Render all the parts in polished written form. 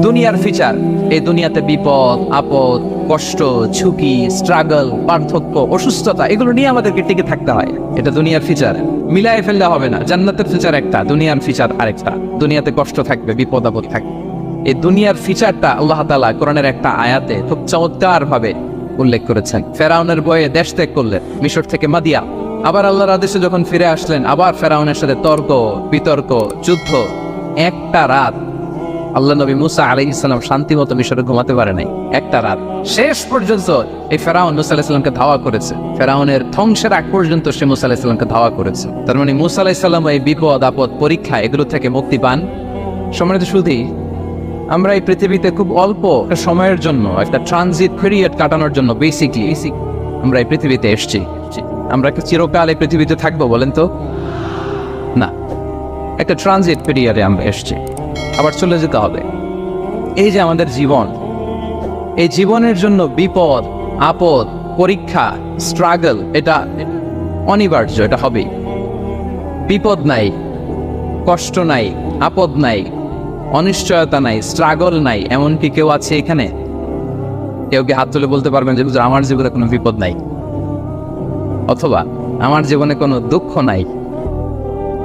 দুনিয়ার ফিচার, এই দুনিয়াতে বিপদ আপদ, কষ্ট, ঝুঁকি, স্ট্রাগল, পার্থক্য, অসুস্থতা, এগুলো নিয়ে আমাদেরকে টিকে থাকতে হয়। এটা দুনিয়ার ফিচার, মিলাই ফেললে হবে না। জান্নাতের ফিচার একটা, দুনিয়ার ফিচার আরেকটা। দুনিয়াতে কষ্ট থাকবে, বিপদ আপদ থাকবে। এই দুনিয়ার ফিচারটা আল্লাহ তাআলা কোরআনের একটা আয়াতে খুব চমৎকার ভাবে উল্লেখ করেছেন। ফেরাউনের ভয়ে দেশ ত্যাগ করলেন, মিশর থেকে মাদিয়া। আবার আল্লাহর আদেশে যখন ফিরে আসলেন, আবার ফেরাউনের সাথে তর্ক বিতর্ক, যুদ্ধ। একটা রাত আল্লাহ নবী মুসা আলাইহিস সালাম শান্তি মতো মিশরে ঘুমাতে পারে নাই। একটা রাত শেষ পর্যন্ত এই ফেরাউন মুসা আলাইহিস সালামকে ধাওয়া করেছে। ফেরাউনের ধ্বংসের আগ পর্যন্ত সে মুসা আলাইহিস সালামকে ধাওয়া করেছে। তার মানে মুসা আলাইহিস সালাম এই বিপদ আপদ, পরীক্ষা, এগুলো থেকে মুক্তি পান। সম্মানিত সুধী, আমরা এই পৃথিবীতে খুব অল্প একটা সময়ের জন্য, একটা ট্রানজিট পিরিয়ড কাটানোর জন্য বেসিকলি আমরা এই পৃথিবীতে এসেছি। আমরা কি চিরকাল এই পৃথিবীতে থাকবো বলেন তো? না, একটা ট্রানজিট পিরিয়ডে আমরা এসেছি, আবার চলে যেতে হবে। এই যে আমাদের জীবন, এই জীবনের জন্য বিপদ আপদ, পরীক্ষা, স্ট্রাগল, এটা অনিবার্য, এটা হবেই। বিপদ নাই, কষ্ট নাই, আপদ নাই, অনিশ্চয়তা নাই, স্ট্রাগল নাই, এমনকি কেউ আছে এখানে? কেউ কি হাত তুলে বলতে পারবেন যে হুজুর আমার জীবনে কোনো বিপদ নাই, অথবা আমার জীবনে কোনো দুঃখ নাই,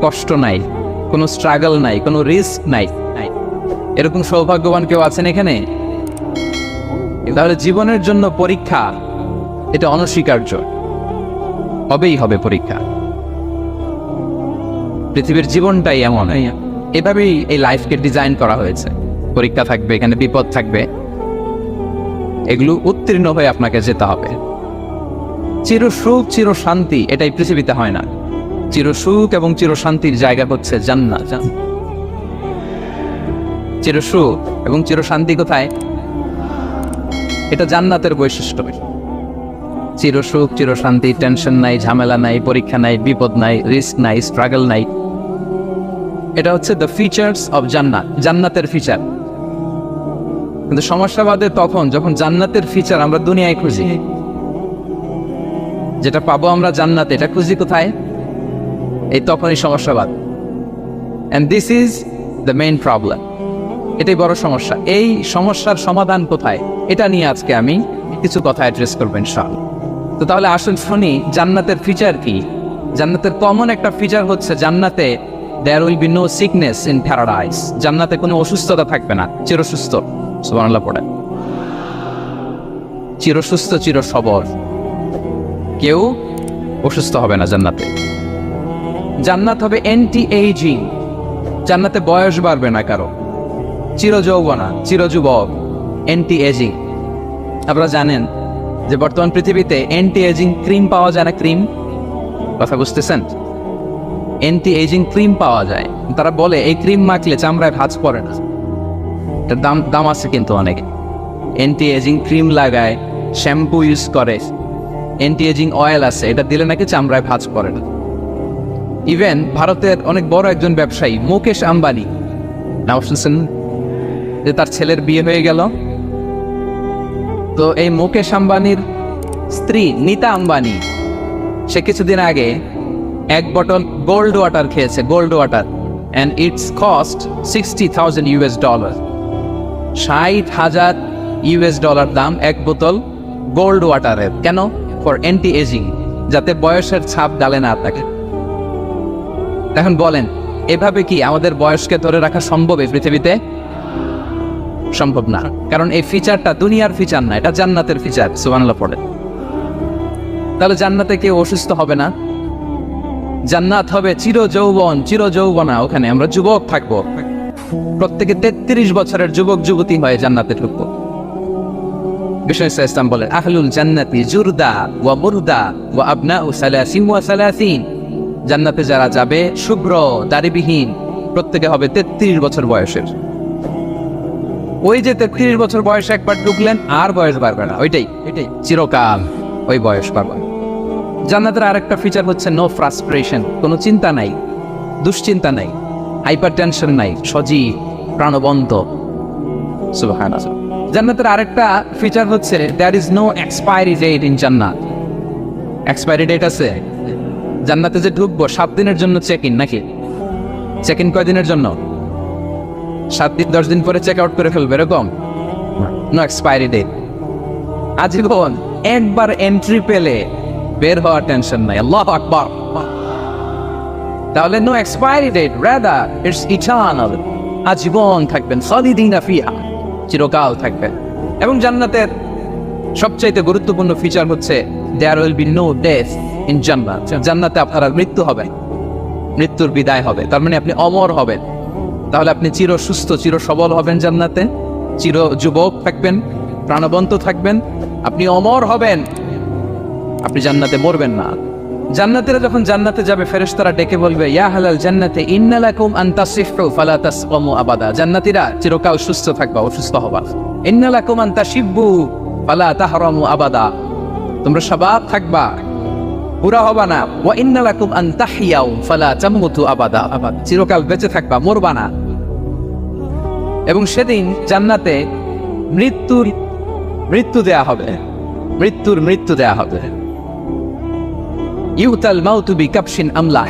কষ্ট নাই, কোনো স্ট্রাগল নাই, কোনো রিস্ক নাই? এরকম সৌভাগ্যবান কেউ আছেন এখানে? তাহলে জীবনের জন্য পরীক্ষা, এটা অনস্বীকার্য, হবেই হবে পরীক্ষা। পৃথিবীর জীবনটাই এমন, এভাবেই এই লাইফকে ডিজাইন করা হয়েছে। পরীক্ষা থাকবে, এখানে বিপদ থাকবে, এগুলো উত্তীর্ণ হয়ে আপনাকে যেতে হবে। চির সুখ চির শান্তি এটাই পৃথিবীতে হয় না। চির সুখ এবং চির শান্তির জায়গা হচ্ছে জান্নাত। চির সুখ এবং চির শান্তি কোথায়? এটা জান্নাতের বৈশিষ্ট্য। চির সুখ চির শান্তি, টেনশন নাই, ঝামেলা নাই, পরীক্ষা নাই, বিপদ নাই, রিস্ক নাই, স্ট্রাগল নাই। এটা হচ্ছে দ্য ফিচার্স অফ জান্নাত, জান্নাতের ফিচার। কিন্তু সমস্যা বাদে তখন যখন জান্নাতের ফিচার আমরা দুনিয়ায় খুঁজি। যেটা পাবো আমরা জান্নাতে, এটা খুঁজি কোথায়? এই তখনই সমস্যাবাদ। And this is the main problem. এটাই বড় সমস্যা। এই সমস্যার সমাধান কোথায়, এটা নিয়ে আজকে আমি কিছু কথা অ্যাড্রেস করবো ইনশাআল্লাহ। তো তাহলে আসুন শুনি জান্নাতের ফিচার কি। জান্নাতের কমন একটা ফিচার হচ্ছে জান্নাতে there will be no sickness in paradise. জান্নাতে কোনো অসুস্থতা থাকবে না, চিরসুস্থ। সুবহানাল্লাহ পড়েন। চিরসুস্থ চির সবল, কেউ অসুস্থ হবে না জান্নাতে। জান্নাত হবে অ্যান্টি এইজিং, জান্নাতে বয়স বাড়বে না কারো। চির যৌবনা, চির যুবক, অ্যান্টি এজিং। আপনারা জানেন যে বর্তমান পৃথিবীতে অ্যান্টি এজিং ক্রিম পাওয়া যায় না? ক্রিম, কথা বুঝতেছেন? অ্যান্টি এজিং ক্রিম পাওয়া যায়। তারা বলে এই ক্রিম মাখলে চামড়ায় ভাঁজ পড়ে না। এটার দাম আছে কিন্তু অনেক। অ্যান্টি এজিং ক্রিম লাগায়, শ্যাম্পু ইউজ করে, অ্যান্টি এজিং অয়েল আছে, এটা দিলে নাকি চামড়ায় ভাঁজ পড়ে না। ইভেন ভারতের অনেক বড় একজন ব্যবসায়ী মুকেশ আম্বানি, নাম শুনছেন যে তার ছেলের বিয়ে হয়ে গেল? তো এই মুকেশ আম্বানির স্ত্রী নীতা আম্বানি, সে কিছুদিন আগে এক বটল গোল্ড ওয়াটার খেয়েছে, gold water, and it's cost $60,000। $60,000 দাম এক বোতল গোল্ড ওয়াটারের। কেন? ফর অ্যান্টি এজিং, যাতে বয়সের ছাপ ডালে না থাকে। এখন বলেন, এভাবে কি আমাদের বয়সকে ধরে রাখা সম্ভব এই পৃথিবীতে? সম্ভব না, কারণ এই ফিচারটা দুনিয়ার ফিচার না, এটা জান্নাতের ফিচার। সুবহানাল্লাহ পড়ে। তাহলে জান্নাতে কেউ অসুস্থ হবে না। জান্নাত হবে চির যৌবন, চির যৌবনা। ওখানে আমরা যুবক থাকবো, প্রত্যেকে 33 বছরের যুবক যুবতী হয়ে জান্নাতে ঢুকবো। বিষ্ণু ইসলাম বলেন, আহলুল জান্নাতি জুরদা ওয়া মুরদা ওয়া আবনাউ সালাসিন ওয়া সালাসিন। জান্নাতে যারা যাবে শুভ্র দাড়িবিহীন, প্রত্যেকে হবে 33 বছর বয়সের। ওই যে 33 বছর বয়সে একবার ঢুকলেন, আর বয়স বাড়বে না, ওইটাই চিরকাল ওই বয়স বাড়বে। জান্নাতের আরেকটা ফিচার হচ্ছে নো ফ্রাস্ট্রেশন, কোনো চিন্তা নাই, দুশ্চিন্তা নাই, হাইপার টেনশন নাই, সজীব প্রাণবন্ত। সুবহানাল্লাহ। জান্নাতের আরেকটা ফিচার হচ্ছে there is no expiry date in জান্নাত। এক্সপায়ারি ডেট আছে? জান্নাতে যে ঢুকবো 7 দিনের জন্য চেক ইন, নাকি চেক ইন কয়দিনের জন্য? 7 দিন 10 দিন পরে চেক আউট করে ফেলবে এরকম? নো এক্সপায়ারি ডেট, আজীবন। একবার এন্ট্রি পেলে বের হওয়ার টেনশন নাই। আল্লাহু আকবার। তাহলে no expiry date, rather it's eternal, আজীবন থাকবেন, খালিদিনা ফিহা, চিরকাল থাকবেন। এবং জান্নাতের সবচাইতে গুরুত্বপূর্ণ ফিচার হচ্ছে there will be no death in জান্নাত। জান্নাতে আপনার আর মৃত্যু হবে, মৃত্যুর বিদায় হবে, তার মানে আপনি অমর হবেন। তাহলে আপনি চির সুস্থ, চির সবল হবেন জান্নাতে, চির যুবক থাকবেন, প্রাণবন্ত থাকবেন, আপনি অমর হবেন, আপনি জান্নাতে মরবেন না। জান্নাতীরা যখন জান্নাতে যাবে, ফেরেশতারা ডেকে বলবে, ইয়া হালাল জান্নাতে ইন্না লাকুম আন তাসিহু ফালা তাসকামু আবাদা। জান্নাতীরা চিরকাল সুস্থ থাকবা, অসুস্থ হবা। ইন্না লাকুম আন তাশিব্বু ফালা তাহরামু আবাদা, তোমরা শাবাব থাকবা, বুড়া হবা না। ওয়া ইন্না লাকুম আন তাহিয়াউ ফালা তামুতু আবাদা, চিরকাল বেঁচে থাকবা, মরবা না। এবং সেদিন জান্নাতে মৃত্যু দেয়া হবে, মৃত্যু দেয়া হবে। ইউতাল মাউতু বিকাবশিন আমলাহ,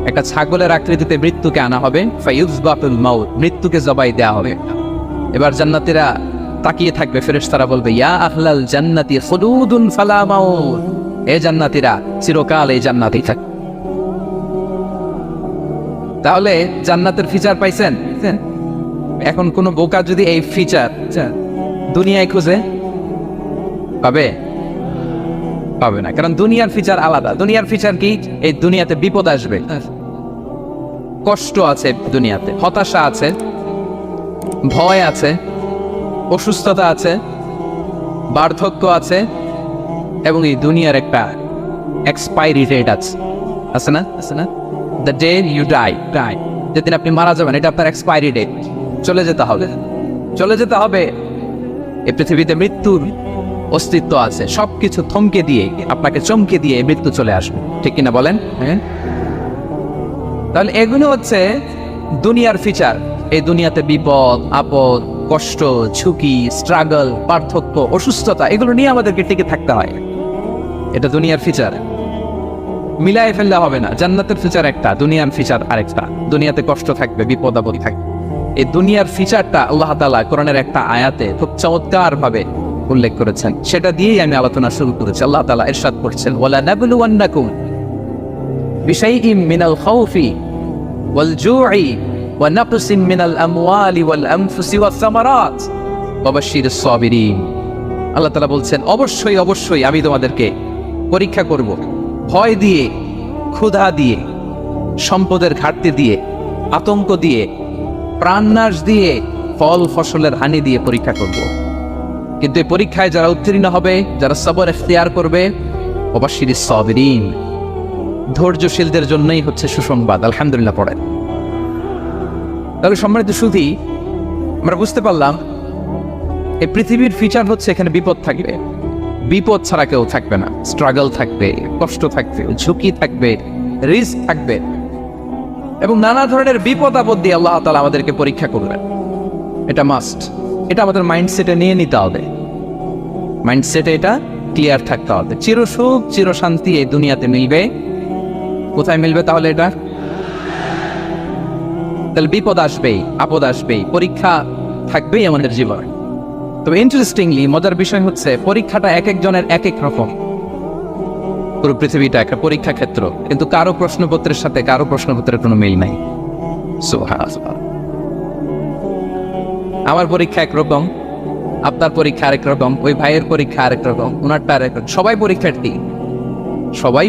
একটা ছাগলের আকৃতিতে মৃত্যুকে আনা হবে। ফায়ুযবাতুল মাউত, মৃত্যুকে জবাই দেয়া হবে। এবার জান্নাতীরা তাকিয়ে থাকবে, ফেরেশতারা বলবে, ইয়া আহলাল জান্নাতি খুলুদুন ফালা মাউত, এ জান্নাতীরা চিরকাল এই জান্নাতেই থাক। তাহলে জান্নাতের ফিচার পাইছেন? এখন কোন বোকা যদি এই ফিচার দুনিয়ায় খুঁজে পাবে? পাবে না, কারণ দুনিয়ার ফিচার আলাদা। দুনিয়ার ফিচার কি? এই দুনিয়াতে বিপদ আসবে, কষ্ট আছে দুনিয়াতে, হতাশা আছে, ভয় আছে, অসুস্থতা আছে, বার্ধক্য আছে, এবং এই দুনিয়ার একটা এক্সপায়ারি ডেট আছে না? দ্য ডে ইউ ডাই, যেদিন আপনি মারা যাবেন, এটা আপনার এক্সপায়ারি ডেট। চলে যেতে হবে। এই পৃথিবীতে মৃত্যুর অস্তিত্ব আছে, সবকিছু থমকে দিয়ে, আপনাকে চমকে দিয়ে মৃত্যু চলে আসবে, ঠিক কিনা বলেন? হ্যাঁ। তাহলে এগুলো হচ্ছে দুনিয়ার ফিচার। এই দুনিয়াতে বিপদ আপদ, কষ্ট, ঝুঁকি, স্ট্রাগল, পার্থক্য, অসুস্থতা, এগুলো নিয়ে আমাদেরকে টিকে থাকতে হয়। এটা দুনিয়ার ফিচার, মিলাই ফেললে হবে না। জান্নাতের ফিচার একটা, দুনিয়ার ফিচার আরেকটা। দুনিয়াতে কষ্ট থাকবে, বিপদ আপদ থাকবে। এই দুনিয়ার ফিচারটা আল্লাহ তাআলা কোরআনের একটা আয়াতে খুব চমৎকার ভাবে উল্লেখ করেছেন, সেটা দিয়েই আমি আলোচনা শুরু করেছি। আল্লাহ তাআলা ইরশাদ করছেন, ওয়ালা নাবলুওয়ান্নাকুম বিশাইইম মিনাল খাউফি ওয়াল জুই ওয়া নাকসিম মিনাল আমওয়ালি ওয়াল আনফুসি ওয়াস সামারাত ওয়া বাশশিরিস সাবিরিন। আল্লাহ তাআলা বলছেন, অবশ্যই আমি তোমাদেরকে পরীক্ষা করব, ভয় দিয়ে, ক্ষুধা দিয়ে, সম্পদের ঘাটতি দিয়ে, আতঙ্ক দিয়ে, প্রাণনাশ দিয়ে, ফল ফসলের হানি দিয়ে পরীক্ষা করব। কিন্তু এই পরীক্ষায় যারা উত্তীর্ণ হবে, যারা সবর ইখতিয়ার করবে, ওয়াবাশশিরিস সাবিরিন, ধৈর্যশীলদের জন্যই হচ্ছে সুসংবাদ। আলহামদুলিল্লাহ পড়েন। তাহলে সম্মানিত সুধী, আমরা বুঝতে পারলাম এই পৃথিবীর ফিচার হচ্ছে এখানে বিপদ থাকবে, বিপদ ছাড়া কেউ থাকবে না। স্ট্রাগল থাকবে, কষ্ট থাকবে, ঝুঁকি থাকবে, রিস্ক থাকবে, এবং নানা ধরনের বিপদ আপদ দিয়ে আল্লাহ তাআলা আমাদেরকে পরীক্ষা করবেন। এটা মাস্ট, এটা আমাদের মাইন্ডসেটে নিয়ে নিতে হবে। মাইন্ডসেটে এটা ক্লিয়ার থাকতে হবে। চিরসুখ চিরশান্তি এই দুনিয়াতে মিলবে, কোথায় মিলবে তাহলে? এটা তাহলে বিপদ আসবেই, আপদ আসবেই, পরীক্ষা থাকবেই আমাদের জীবনে। তবে ইন্টারেস্টিংলি মজার বিষয় হচ্ছে, পরীক্ষাটা এক একজনের এক এক রকম। পুরো পৃথিবীটা একটা পরীক্ষা ক্ষেত্র, কিন্তু কারো প্রশ্নপত্রের সাথে কারো প্রশ্নপত্রের কোনো মিল নাই। সুবহানাল্লাহ। আমার পরীক্ষা একরকম, আপনার পরীক্ষা আরেক রকম, ওই ভাইয়ের পরীক্ষা আরেক রকম, ওনারটা আরেক রকম। সবাই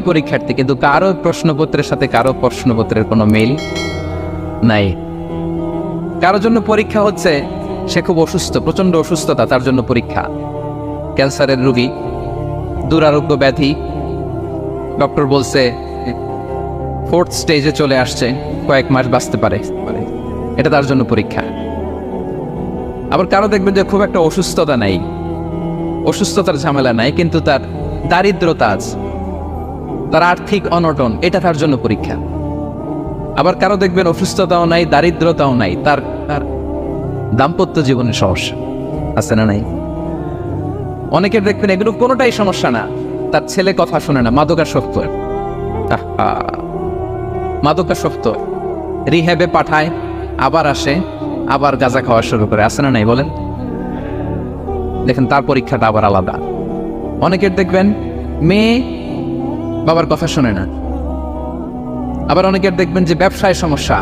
পরীক্ষার্থী, কিন্তু কারো প্রশ্নপত্রের সাথে কারো প্রশ্নপত্রের কোনো মিল নাই। কারোর জন্য পরীক্ষা হচ্ছে সে খুব অসুস্থ, প্রচন্ড অসুস্থতা, তার জন্য পরীক্ষা। ক্যান্সারের রোগী, দুরারোগ্য ব্যাধি, ডক্টর বলছে 4th স্টেজে চলে আসছে, কয়েক মাস বাঁচতে পারে, এটা তার জন্য পরীক্ষা। আবার কারো দেখবেন যে খুব একটা অসুস্থতা নাই, অসুস্থতার ঝামেলা নাই, কিন্তু তার দারিদ্রতা আছে, তার আর্থিক অনটন, এটা তার জন্য পরীক্ষা। আবার কারো দেখবেন অসুস্থতাও নাই, দারিদ্রতাও নাই, তার দাম্পত্য জীবনে সমস্যা আছে না নাই? অনেকের দেখবেন এগুলো কোনোটাই সমস্যা না, তার ছেলে কথা শুনে না, মাদকাসক্ত, মাদকাসক্ত, রিহ্যাবে পাঠায়, আবার আসে, আবার গাঁজা খাওয়া শুরু করে, আছে না নাই বলেন? দেখেন তার পরীক্ষাটা আবার আলাদা। অনেকের দেখবেন মেয়ে বাবার কথা শোনে না, আবার অনেকের দেখবেন যে ব্যবসায় সমস্যা,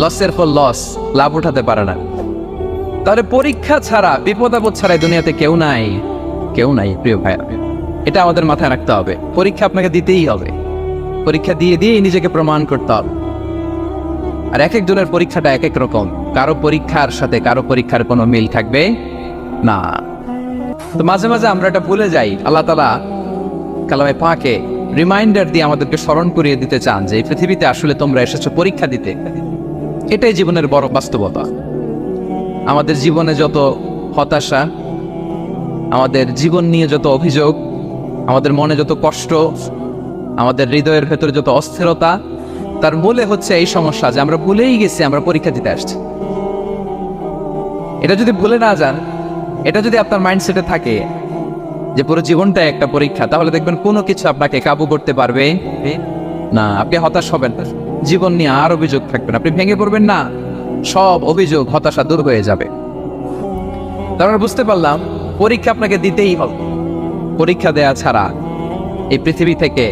লসের পর লস, লাভ উঠাতে পারে না। তাহলে পরীক্ষা ছাড়া, বিপদ আপদ ছাড়া এই দুনিয়াতে কেউ নাই, কেউ নাই প্রিয় ভাইয়া। এটা আমাদের মাথায় রাখতে হবে। পরীক্ষা আপনাকে দিতেই হবে, পরীক্ষা দিয়ে দিয়ে নিজেকে প্রমাণ করতে হবে। আর এক একজনের পরীক্ষাটা এক এক রকম, কারো পরীক্ষার সাথে কারো পরীক্ষার কোনো মিল থাকবে না। তো মাঝে মাঝে আমরা এটা ভুলে যাই। আল্লাহ তাআলা কালামে পাকে রিমাইন্ডার দিয়ে আমাদেরকে স্মরণ করিয়ে দিতে চান যে এই পৃথিবীতে আসলে তোমরা এসেছো পরীক্ষা দিতে। এটাই জীবনের বড় বাস্তবতা। আমাদের জীবনে যত হতাশা, আমাদের জীবন নিয়ে যত অভিযোগ, আমাদের মনে যত কষ্ট, আমাদের হৃদয়ের ভেতরে যত অস্থিরতা, তার মূলে হচ্ছে এই সমস্যা যে আমরা ভুলেই গেছি আমরা পরীক্ষা দিতে আসছি। এটা যদি ভুলে না যান, এটা যদি আপনার মাইন্ডসেটে থাকে যে পুরো জীবনটা একটা পরীক্ষা, তাহলে দেখবেন কোনো কিছু আপনাকে কাবু করতে পারবে না। আপনি হতাশ হবেন না, জীবন নিয়ে আর অভিযোগ থাকবেন, আপনি ভেঙে পড়বেন না, সব অভিযোগ হতাশা দূর হয়ে যাবে। তারপর বুঝতে পারলাম পরীক্ষা আপনাকে দিতেই হবে। পরীক্ষা দেয়া ছাড়া এই পৃথিবী থেকে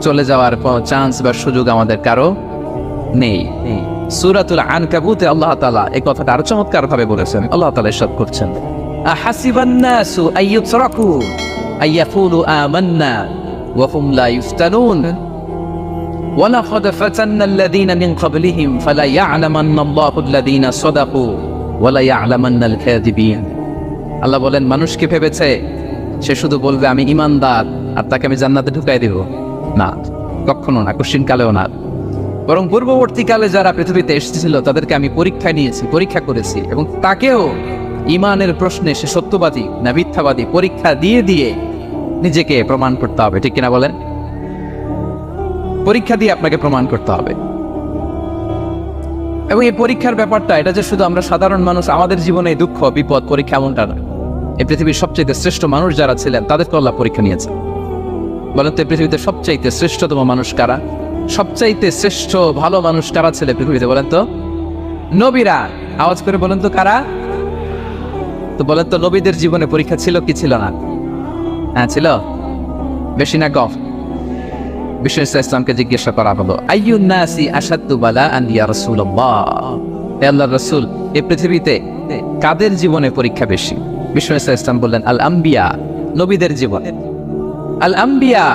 চলে যাওয়ার কোনো চান্স বা সুযোগ আমাদের কারো নেই। সূরাতুল আনকাবুতে আল্লাহ তাআলা এই কথাটা আরো চমৎকার ভাবে বলেছেন। আল্লাহ তাআলা ইরশাদ করছেন, আহাসিবান নাসু আইয়ুতরাকু আইয়াকুলু আমান্না ওয়া হুম লা ইফতানুন ওয়ালাকাদ ফাতান্নাল্লাযীনা মিন ক্বাবলিহিম ফালা ইয়া'লামান্নাল্লাহুল্লাযীনা সাদাকু ওয়ালা ইয়া'লামান্নাল কাযিবিন। আল্লাহ বলেন, মানুষ কি ভেবেছে সে শুধু বলবে আমি ঈমানদার আর তাকে আমি জান্নাতে ঢুকাই দেব? না, কখনো না, কোশ্চিন কালেও না। বরং পূর্ববর্তীকালে যারা পৃথিবীতে এসেছিল তাদেরকে আমি পরীক্ষায় নিয়েছি, পরীক্ষা করেছি, এবং তাকেও ঈমানের প্রশ্নে সে সত্যবাদী না মিথ্যাবাদী পরীক্ষা দিয়ে দিয়ে নিজেকে প্রমাণ করতে হবে। ঠিক কিনা বলেন? পরীক্ষা দিয়ে আপনাকে প্রমাণ করতে হবে। এবং এই পরীক্ষার ব্যাপারটা, এটা যে শুধু আমরা সাধারণ মানুষ আমাদের জীবনে দুঃখ বিপদ পরীক্ষা এমনটা না। এই পৃথিবীর সবচেয়ে শ্রেষ্ঠ মানুষ যারা ছিলেন তাদেরকে আল্লাহ পরীক্ষা নিয়েছে। বলেন তো এই পৃথিবীতে সবচাইতে শ্রেষ্ঠতম মানুষ কারা? সবচাইতে শ্রেষ্ঠ ভালো মানুষ কারা ছিল পৃথিবীতে? বলেন তো নবীরা। আওয়াজ করে বলেন তো কারা? তো বলেন তো নবীদের জীবনে পরীক্ষা ছিল কি ছিল না? হ্যাঁ ছিল, বেশি না কম? বিষ্ণু ইসলামকে জিজ্ঞাসা করা হলো, আইয়ুন নাসি আশাদ্দু বালাআন ইয়া রাসূলুল্লাহ, হে আল্লাহর রাসূল এই পৃথিবীতে কাদের জীবনে পরীক্ষা বেশি? বিষ্ণু ইসলাম বললেন, আল আম্বিয়া, নবীদের জীবনে। আল আম্বিয়া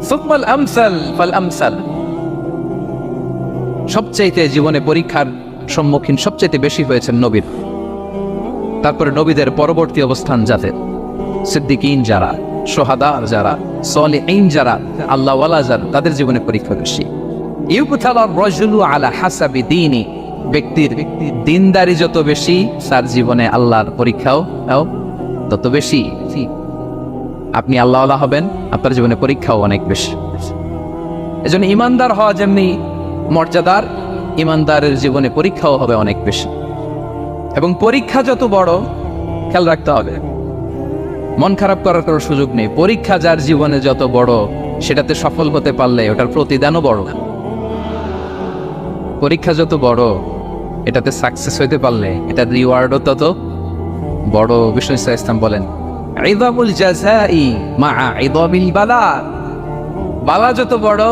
সুম্মাল আমসাল ফাল আমসাল, সবচাইতে জীবনে পরীক্ষার সম্মুখীন সবচাইতে বেশি হয়েছেন নবীর। তারপরে নবীদের পরবর্তী অবস্থান যাদের সিদ্দিকিন যারা, সোহাদা যারা, সলিহিন যারা, আল্লাহওয়ালা যারা, তাদের জীবনে পরীক্ষা বেশি। ইউবতালার রাজুলু আলা হাসাবি দীনি, ব্যক্তির দিনদারি যত বেশি তার জীবনে আল্লাহর পরীক্ষাও তত বেশি। আপনি আল্লাহওয়ালা হবেন, আপনার জীবনে পরীক্ষাও অনেক বেশি। এজন্য ইমানদার হওয়া যেমনি মর্যাদার, ইমানদারের জীবনে পরীক্ষাও হবে অনেক বেশি। এবং পরীক্ষা যত বড়, খেয়াল রাখতে হবে, মন খারাপ করার কোনো সুযোগ নেই। পরীক্ষা যার জীবনে যত বড়, সেটাতে সফল হতে পারলে ওটার প্রতিদানও বড়। পরীক্ষা যত বড়, এটাতে সাকসেস হইতে পারলে এটার রিওয়ার্ডও তত বড়। বিষ্ণু ইসলাম বলেন, ইযামুল জাযাই মাআ ইযামিল বালা, বালা যত বড়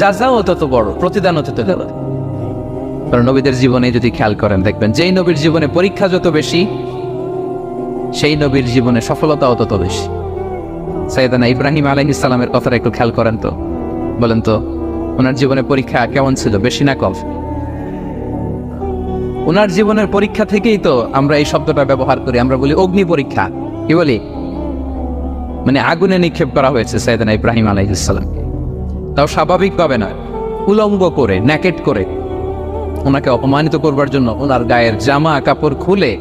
জাযাও তত বড়, প্রতিদানও তত বড়। কারণ নবীদের জীবনে যদি খেয়াল করেন দেখবেন, যেই নবীর জীবনে পরীক্ষা যত বেশি সেই নবীর জীবনে সফলতাও তত বেশি। সাইয়েদানা ইব্রাহিম আলাইহিস সালামের কথাটা একটু খেয়াল করেন তো, বলেন তো ওনার জীবনে পরীক্ষা কেমন ছিল, বেশি না কম? ওনার জীবনের পরীক্ষা থেকেই তো আমরা এই শব্দটা ব্যবহার করি, আমরা বলি অগ্নি পরীক্ষা। কি বলি? মানে আগুনে নিক্ষেপ করা হয়েছে সাইয়েদানা ইব্রাহিম আলাইহিস সালামকে, তাও স্বাভাবিকভাবে না, উলঙ্গ করে, ন্যাকেট করে ওনাকে অপমানিত করবার জন্য ওনার গায়ের জামা কাপড় খুলে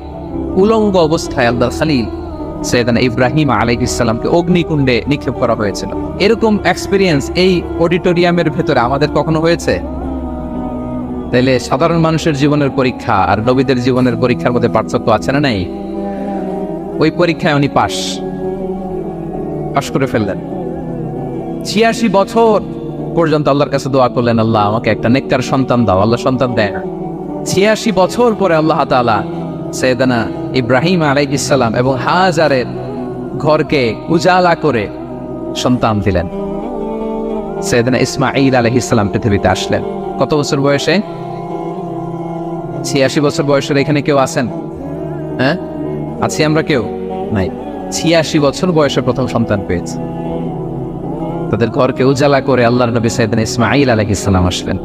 উলঙ্গ অবস্থায় আল্লাহর খলিল সাইয়েদানা ইব্রাহিম আলাইহিস সালামকে অগ্নিকুণ্ডে নিক্ষেপ করা হয়েছিল। এরকম এক্সপেরিয়েন্স এই অডিটোরিয়ামের ভেতরে আমাদের কখনো হয়েছে? তাইলে সাধারণ মানুষের জীবনের পরীক্ষা আর নবীদের জীবনের পরীক্ষার মধ্যে পার্থক্য আছে না নাই? ওই পরীক্ষায় উনি পাশ করে ফেললেন। 86 বছর পর্যন্ত আল্লাহর কাছে দোয়া করলেন, আল্লাহ আমাকে একটা নেককার সন্তান দাও। আল্লাহ সন্তান দেয় না। 86 বছর পরে আল্লাহ তাআলা সাইয়েদানা ইব্রাহিম আলাইহিস সালাম এবং হাজারের ঘরকে উজালা করে সন্তান দিলেন। সাইয়েদানা ইসমাঈল আলাইহিস সালাম পৃথিবীতে আসলেন কত বছর বয়সে? 86 বছর বয়সের এখানে কেউ আছেন? হ্যাঁ, আছি আমরা? কেউ নাই। 86 বছর বয়সে প্রথম সন্তান পেয়েছে। তাদের ঘরকে উজালা করে আল্লাহর নবী সাইয়েদনা ইসমাঈল আলাইহিস সালাম আসলেন।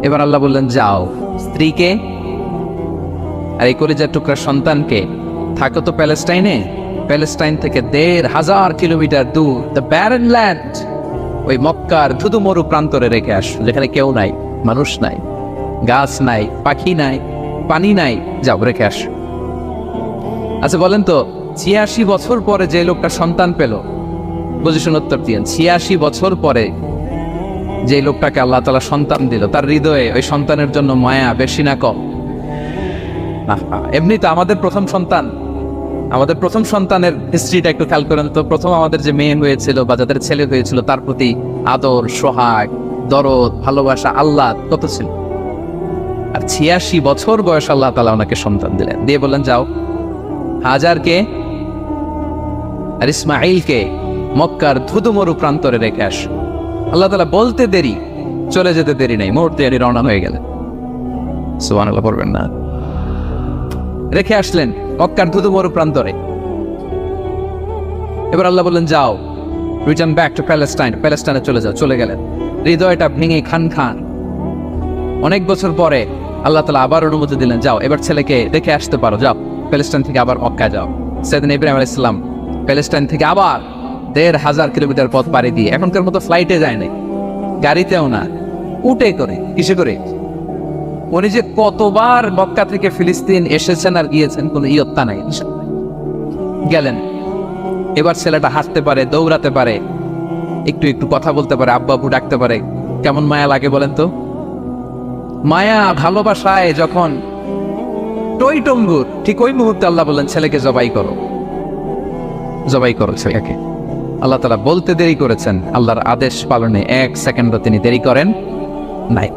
এবার আল্লাহ বললেন, যাও স্ত্রীকে আর এই কলিজার টুকরা সন্তানকে থাকো তো প্যালেস্টাইনে, প্যালেস্টাইন থেকে ১,৫০০ কিলোমিটার দূর দ্য ব্যারেন ল্যান্ড, ওই মক্কার ধুধু মরু প্রান্তরে রেখে আস, যেখানে কেউ নাই, মানুষ নাই, গাছ নাই, পাখি নাই, পানি নাই, যাও রেখে আস। আচ্ছা বলেন তো, ৮৬ বছর পরে যে লোকটা সন্তান পেল, বুঝেশুন উত্তর দিয়েন, ৮৬ বছর পরে যে লোকটাকে আল্লাহ তাআলা সন্তান দিল, তার হৃদয়ে ওই সন্তানের জন্য মায়া বেশি না কম? এমনি তো আমাদের প্রথম সন্তানের হিস্ট্রিটা একটু খেয়াল করেন তো। প্রথম আমাদের যে মেয়ে হয়েছিল বা যাদের ছেলে হয়েছিল, তার প্রতি আদর, সোহাগ, দরদ, ভালোবাসা, আল্লাহ কত ছিল। আর ৮৬ বছর বয়স আল্লাহ তাআলা ওনাকে সন্তান দিলেন, দিয়ে বললেন যাও হাজারকে আর ইসমাঈলকে মক্কার ধুধুমরু প্রান্তরে রেখে আস। আল্লাহ তাআলা বলতে দেরি, চলে যেতে দেরি নাই, মুহূর্তে উনি রওনা হয়ে গেলেন। সুবহানাল্লাহ পড়বেন না? রেখে আসলেন মক্কার ধুধুমরু প্রান্তরে। এবার আল্লাহ বললেন, যাও রিটার্ন ব্যাক টু প্যালেস্টাইন, প্যালেস্টাইনে চলে যাও। চলে গেলেন, হৃদয়টা ভেঙে খান খান। অনেক বছর পরে আল্লাহ তাআলা আবার অনুমতি দিলেন, যাও এবার ছেলেকে রেখে আসতে পারো, যাও প্যালেস্টাইন থেকে আবার মক্কা যাও। সাইয়েদনা ইব্রাহিম আলাইহিস সালাম প্যালেস্টাইন থেকে আবার ১,৫০০ কিলোমিটার পথ পাড়ি দিয়ে, এখনকার মতো ফ্লাইটে যায় নাই, গাড়িতেও না, উটে করে। কিসে করে? উনি যে কতবার মক্কা থেকে ফিলিস্তিন এসেছেন আর গিয়েছেন, কোনো ইয়ত্তা নাই, গেলেন। এবার ছেলেটা হাঁটতে পারে, দৌড়াতে পারে, একটু একটু কথা বলতে পারে, আব্বু আব্বু ডাকতে পারে। কেমন মায়া লাগে বলেন তো? মায়া ভালোবাসায় যখন টইটম্বুর, ঠিক ওই মুহূর্তে আল্লাহ বললেন, ছেলেকে জবাই করো, জবাই করো ছেলেকে। আল্লাহ তাআলা বলতে দেরি করেছেন, আল্লাহর আদেশ পালনে ১ সেকেন্ডও তিনি দেরি করেন নাই।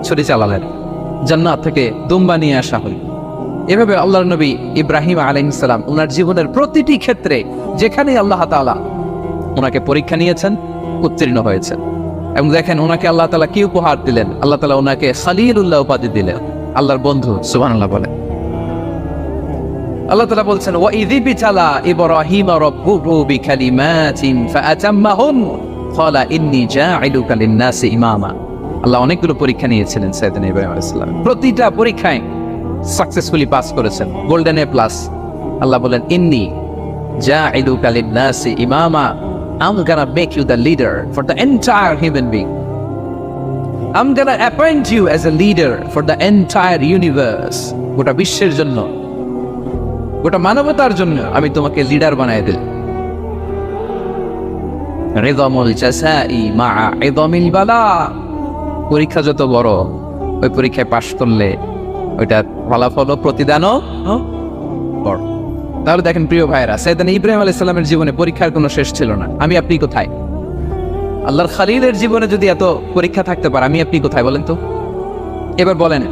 ছুরি চালালেন, জান্নাত থেকে দুম্বা নিয়ে আসা হল। এভাবে আল্লাহর নবী ইব্রাহিম আলাইহিস সালাম ওনার জীবনের প্রতিটি ক্ষেত্রে যেখানে আল্লাহ তাআলা ওনাকে পরীক্ষা নিয়েছেন, উত্তীর্ণ হয়েছেন। এবং দেখেন ওনাকে আল্লাহ তাআলা কি উপহার দিলেন। আল্লাহ তাআলা ওনাকে খলিলুল্লাহ উপাধি দিলেন, আল্লাহর বন্ধু। সুবহানাল্লাহ বলেন। আল্লাহ তাআলা বলছেন, ওয়া ইযি বিতালা ইব্রাহিম রাব্বুহু বিকালিমাতিন ফাআতাম্মাহুন ক্বালা ইন্নী জাঈলুকা লিন-নাসি ইমামা। আল্লাহ অনেকগুলো পরীক্ষা নিয়েছিলেন সাইয়েদনা ইব্রাহিম আলাইহিস সালাম, প্রতিটা পরীক্ষায় সাকসেসফুলি পাস করেছেন, গোল্ডেন এ প্লাস। আল্লাহ বলেন, ইন্নী জাঈলুকা লিন-নাসি ইমামা, I'm gonna make you the leader for the entire human being. I'm gonna appoint you as a leader for the entire universe. গোটা বিশ্বের জন্য, গোটা মানবতার জন্য আমি তোমাকে লিডার বানায় দিল। রিদমুল জাযাই মা'a ইদমিল বালা। পরীক্ষা যত বড়, ওই পরীক্ষায় পাশ করলে ওইটা ফলাফল ও প্রতিদানও বড়। তাহলে দেখেন প্রিয় ভাইরা, সাইয়েদনা ইব্রাহিম আলাইহিস সালামের জীবনে পরীক্ষার কোনো শেষ ছিল না। আমি আপনি কোথায়? আল্লাহর খলিলের জীবনে যদি এত পরীক্ষা থাকতে পারে, আমি আপনি কোথায় বলেন তো? এবার বলেন,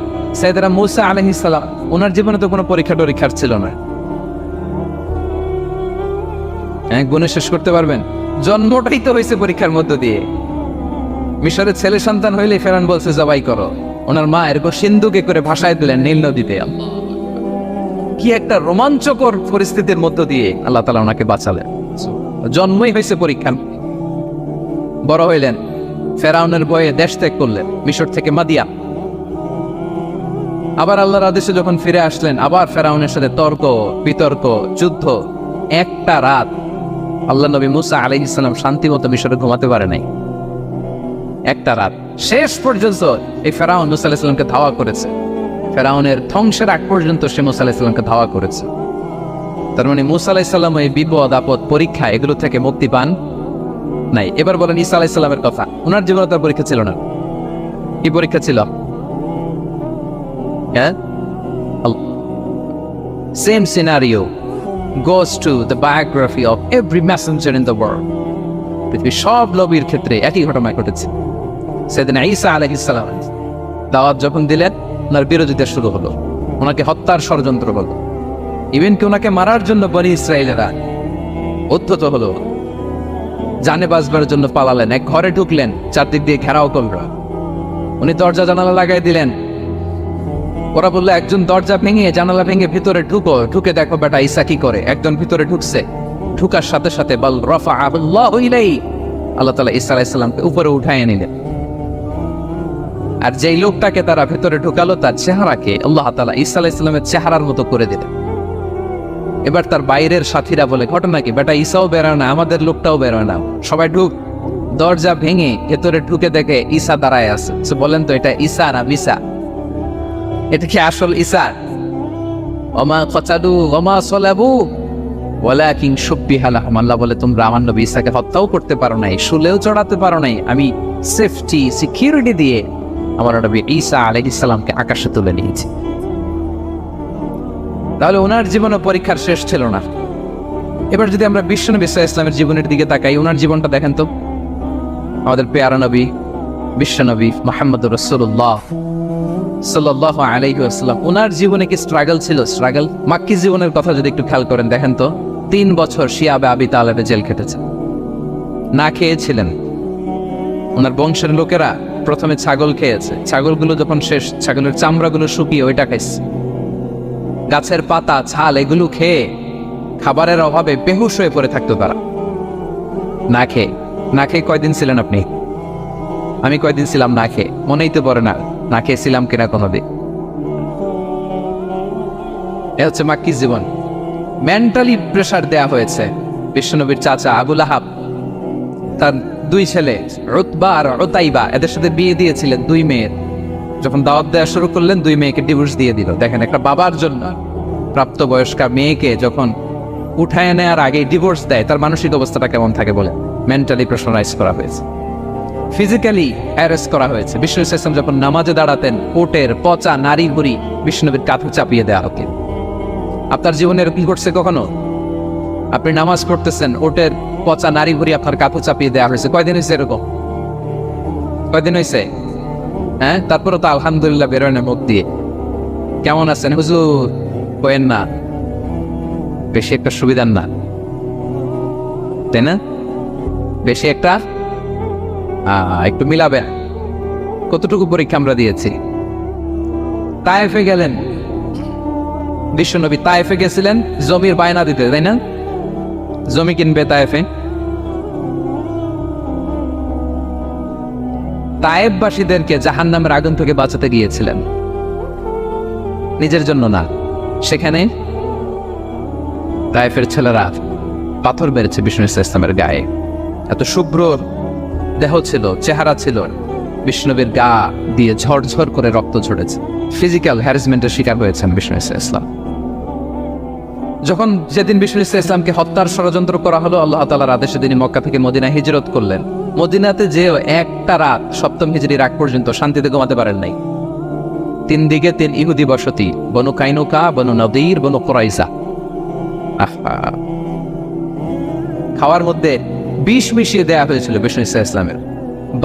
সাইয়েদনা মূসা আলাইহিস সালাম, ওনার জীবনে তো কোনো পরীক্ষার ছিল না। হ্যাঁ, গুণে শেষ করতে পারবেন? জন্মটাই তো হয়েছে পরীক্ষার মধ্য দিয়ে। মিশরের ছেলে সন্তান হইলে ফেরাউন বলছে জবাই করো, ওনার মা এরকম সিন্ধুকে করে ভাসায় দিলেন নীল নদীতে। কি একটা রোমাঞ্চকর পরিস্থিতির মধ্য দিয়ে আল্লাহ তাআলা ওনাকে বাঁচালেন। জন্মই হয়েছে পরীক্ষা। বড় হইলেন, ফেরাউনের ভয়ে দেশ ত্যাগ করলেন, মিশর থেকে মাদিয়ান। আবার আল্লাহর আদেশে যখন ফিরে আসলেন, আবার ফেরাউনের সাথে তর্ক বিতর্ক, যুদ্ধ। একটা রাত আল্লাহ নবী মূসা আলাইহিস সালাম শান্তি মতো মিশরে ঘুমাতে পারে নাই। একটা রাত শেষ পর্যন্ত এই ফেরাউন মূসা আলাইহিস সালামকে ধাওয়া করেছে। ফেরাউনের ধ্বংসের আগ পর্যন্ত সে মূসা আলাইহিস সালামকে ধাওয়া করেছে। তার মানে মূসা আলাইহিস সালাম এই বিপদ আপদ পরীক্ষা এগুলো থেকে মুক্তি পান নাই। এবার বলেন ঈসা আলাইহিস সালামের কথা, ওনার জীবনে তার পরীক্ষা ছিল না। কি পরীক্ষা ছিল? হ্যাঁ, same scenario goes to the biography of every messenger in the world. পৃথিবীর সব নবীর ক্ষেত্রে একই ঘটনা ঘটেছে। সাইয়েদনা ঈসা আলাইহিস সালাম দাওয়াত যখন দিলেন, ওনার বিরোধিতা শুরু হলো, ওনাকে হত্যার ষড়যন্ত্র হলো, ইভেন কি ওনাকে মারার জন্য বনি ইসরায়েলেরা উদ্ধত হলো, জানে বাঁচবার জন্য পালালেন, এক ঘরে ঢুকলেন, চারদিক দিয়ে ঘেরাও করল, উনি দরজা জানালা লাগাই দিলেন। ওরা বললো একজন দরজা ভেঙে জানালা ভেঙে ভিতরে ঢুকো, ঢুকে দেখো বেটা ঈসা কি করে। একজন ভিতরে ঢুকছে, ঢুকার সাথে সাথে বল রাফাআহুল্লাহু ইলাইহি, আল্লাহ তাআলা ঈসা আলাইহিস সালামকে উপরে উঠায় নিলেন। আর যেই লোকটাকে তারা ভেতরে ঢুকালো তার চেহারাকে আল্লাহ তাআলা ঈসা আলাইহিস সালামের চেহারার মতো করে দিলেন। এবার তার বাইরের সাথীরা বলে ঘটনা কি, বেটা ঈসাও বেরোয় না, আমাদের লোকটাও বেরোয় না, সবাই ঢুক। দরজা ভেঙে ভেতরে ঢুকে দেখে ঈসা দাঁড়ায় আছে। বলেন তো এটা ঈসা না মিসা? এটা কি আসল ঈসা? ওমা কতালু ওমা সালাবু ওয়ালাকিন শুব্বিহা লাহুম। আল্লাহ বলে তোমরা আমার নবী ঈসাকে হত্যাও করতে পারো নাই, শুলেও চড়াতে পারো নাই, আমি সেফটি সিকিউরিটি দিয়ে আমার নবী ঈসা আলাইহিস সালামকে আকাশে তুলে নিয়েছি। তাহলে ওনার জীবনও পরীক্ষার শেষ ছিল না। এবার যদি আমরা বিশ্বনবী সাল্লাল্লাহু আলাইহি ওয়াসাল্লামের জীবনের দিকে তাকাই, ওনার জীবনটা দেখেন তো। আমাদের পেয়ারা নবী বিশ্বনবী মুহাম্মদুর রাসূলুল্লাহ সাল্লাল্লাহু আলাইহি ওয়াসাল্লাম, ওনার জীবনে কি স্ট্রাগল ছিল? স্ট্রাগল মাক্কি জীবনের কথা যদি একটু খেয়াল করেন, দেখেন তো 3 বছর শিয়াবে আবি তালেবে জেল কেটেছে, না খেয়েছিলেন। ওনার বংশের লোকেরা প্রথমে ছাগল খেয়েছে, ছাগলগুলো যখন শেষ, ছাগলের চামড়াগুলো শুকিয়ে ওইটা খাইছে। গাছের পাতা ছাল এগুলো খেয়ে খাবারের অভাবে বেহুশ হয়ে পড়ে থাকতো তারা। না খেয়ে কয়দিন ছিলেন আপনি? আমি কয়দিন ছিলাম না খেয়ে? মনেই তো পড়ে না, না খেয়েছিলাম কিনা কোনোদিন। এ হচ্ছে মাক্কি জীবন। মেন্টালি প্রেসার দেয়া হয়েছে। বিশ্বনবীর চাচা আবু লাহাব তার 2 ছেলে উতবা আর উতাইবা, এদের সাথে বিয়ে দিয়েছিলেন 2 মেয়ের। যখন দাওয়াত দেওয়া শুরু করলেন 2 মেয়েকে ডিভোর্স দিয়ে দিল। দেখেন একটা বাবার জন্য প্রাপ্তবয়স্কা মেয়েকে যখন উঠায় নেওয়ার আগে ডিভোর্স দেয়, তার মানসিক অবস্থাটা কেমন থাকে বলে? মেন্টালি প্রেশারাইজ করা হয়েছে, ফিজিক্যালি অ্যারেস্ট করা হয়েছে। বিষ্ণু ইসলাম যখন নামাজে দাঁড়াতেন, কোটের পচা নারী ভুড়ি বিষ্ণুনবীর কাঁধে চাপিয়ে দেওয়া হতো। আপনার জীবনে এরকম ঘটছে কখনো? আপনি নামাজ পড়তেছেন, ওটের পচা নারী ভুড়ি আপনার কাঁধে চাপিয়ে দেওয়া হয়েছে? কয়দিন হয়েছে এরকম? কয়দিন হয়েছে? হ্যাঁ, তারপরে তো আলহামদুলিল্লাহ বেরোয় না মুখ দিয়ে। কেমন আছেন হুজুর? কয়েন না, বেশি একটা সুবিধার না, তাই না? বেশি একটা একটু মিলাবেন। কতটুকু পরীক্ষা আমরা দিয়েছি। তায়েফে গেলেন বিশ্বনবী, তায়েফে গেছিলেন জমির বায়না দিতে, তাই না? জমি কিনবে তায়েফে। তায়েফবাসীদেরকে জাহান্নামের আগুন থেকে বাঁচাতে গিয়েছিলেন, নিজের জন্য না। সেখানে তায়েফের ছেলেরা পাথর মেরেছে বিষ্ণু ইসলামের গায়ে। এত শুভ্র দেহ ছিল, চেহারা ছিল, বিষ্ণুবীর গা দিয়ে ঝরঝর করে রক্ত ঝরেছে। ফিজিক্যাল হ্যারাসমেন্টের শিকার হয়েছেন বিষ্ণু ইসলাম। যখন যেদিন বিষ্ণু ইসলামকে হত্যার ষড়যন্ত্র করা হলো, আল্লাহ তাআলার আদেশে তিনি মক্কা থেকে মদিনায় হিজরত করলেন। মদিনাতে যে একটা রাত 7ম হিজরির আগ পর্যন্ত শান্তিতে ঘুমাতে পারেন নাই। 3 দিকে 3 ইহুদি বসতি, বনু কাইনুকা, বনু নদীর, বনু কুরাইজা। খাওয়ার মধ্যে বিষ মিশিয়ে দেয়া হয়েছিল বিষ্ণু ইসলামের।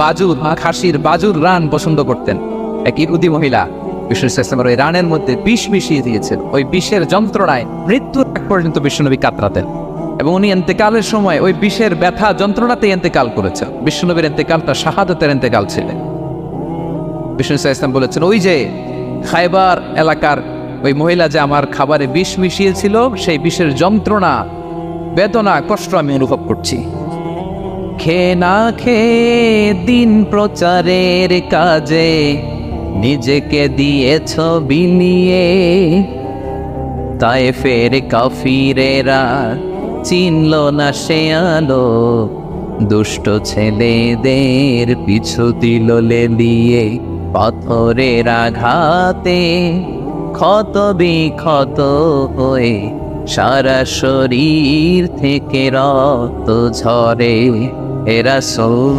বাজুর, খাসির বাজুর রান পছন্দ করতেন। এক ইহুদি মহিলা বিষ্ণু ইসলামের ওই রানের মধ্যে বিষ মিশিয়ে দিয়েছেন। ওই বিষের যন্ত্রণায় মৃত্যুর আগ পর্যন্ত বিশ্বনবী কাতরাতেন, এবং উনি ইন্তেকালের সময় ওই বিষের ব্যথা যন্ত্রণাতে ইন্তেকাল করেছেন। বিশ্বনবীর ইন্তেকালটা শাহাদাতের ইন্তেকাল ছিল। বিষ্ণু ইসলাম বলেছেন, ওই যে খায়বার এলাকার ওই মহিলা যে আমার খাবারে বিষ মিশিয়েছিল, সেই বিষের যন্ত্রণা, বেদনা, কষ্ট আমি অনুভব করছি। খেয়ে না খেয়ে দিন প্রচারের কাজে নিজেকে দিয়েছ বিলিয়ে, তায়েফের কাফিরেরা চিনল না সে আলো, দুষ্ট ছেলেদের পিছু দিল লেলিয়ে, পাথরের আঘাতে ক্ষত বিক্ষত হয়ে সারা শরীর থেকে রক্ত ঝরে। হে রাসূল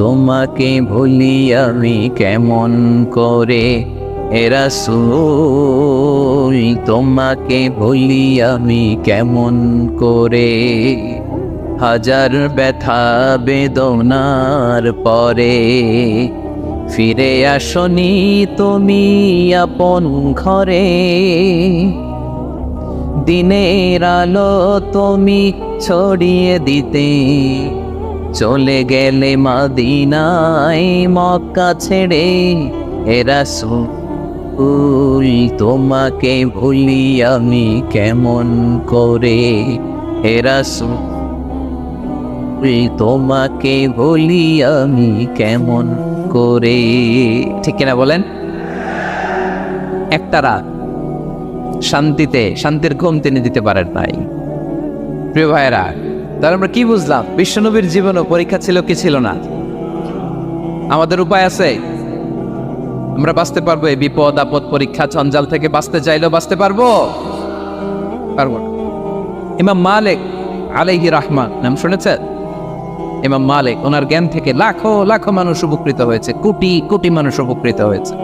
তোমাকে ভুলি আমি কেমন করে, হে রাসূল তোমাকে ভুলি আমি কেমন করে। হাজার ব্যথা বেদনার পরে ফিরে আসনি তুমি আপন ঘরে। দিনের আলো তুমি ছড়িয়ে দিতে চলে গেলে মদিনায় মক্কা ছেড়ে। হে রাসূল তোমাকে ভুলি আমি কেমন করে। হে রাসূল তোমাকে ভুলি আমি কেমন করে। ঠিক কিনা বলেন? একটা রাত শান্তির ঘুম তিনি দিতে পারেন নাই। প্রিয় ভাইয়েরা, তাহলে আমরা কি বুঝলাম? বিশ্বনবীর জীবনও পরীক্ষা ছিল কি ছিল না? আমাদের উপায় আছে? আমরা বাঁচতে পারবো এই বিপদ আপদ পরীক্ষা জঞ্জাল থেকে? বাঁচতে চাইলেও বাঁচতে পারবো? পারবো না। ইমাম মালিক আলাইহি রাহমা নাম শুনেছেন? ইমাম মালিক, ওনার জ্ঞান থেকে লাখো লাখো মানুষ উপকৃত হয়েছে, কোটি কোটি মানুষ উপকৃত হয়েছে।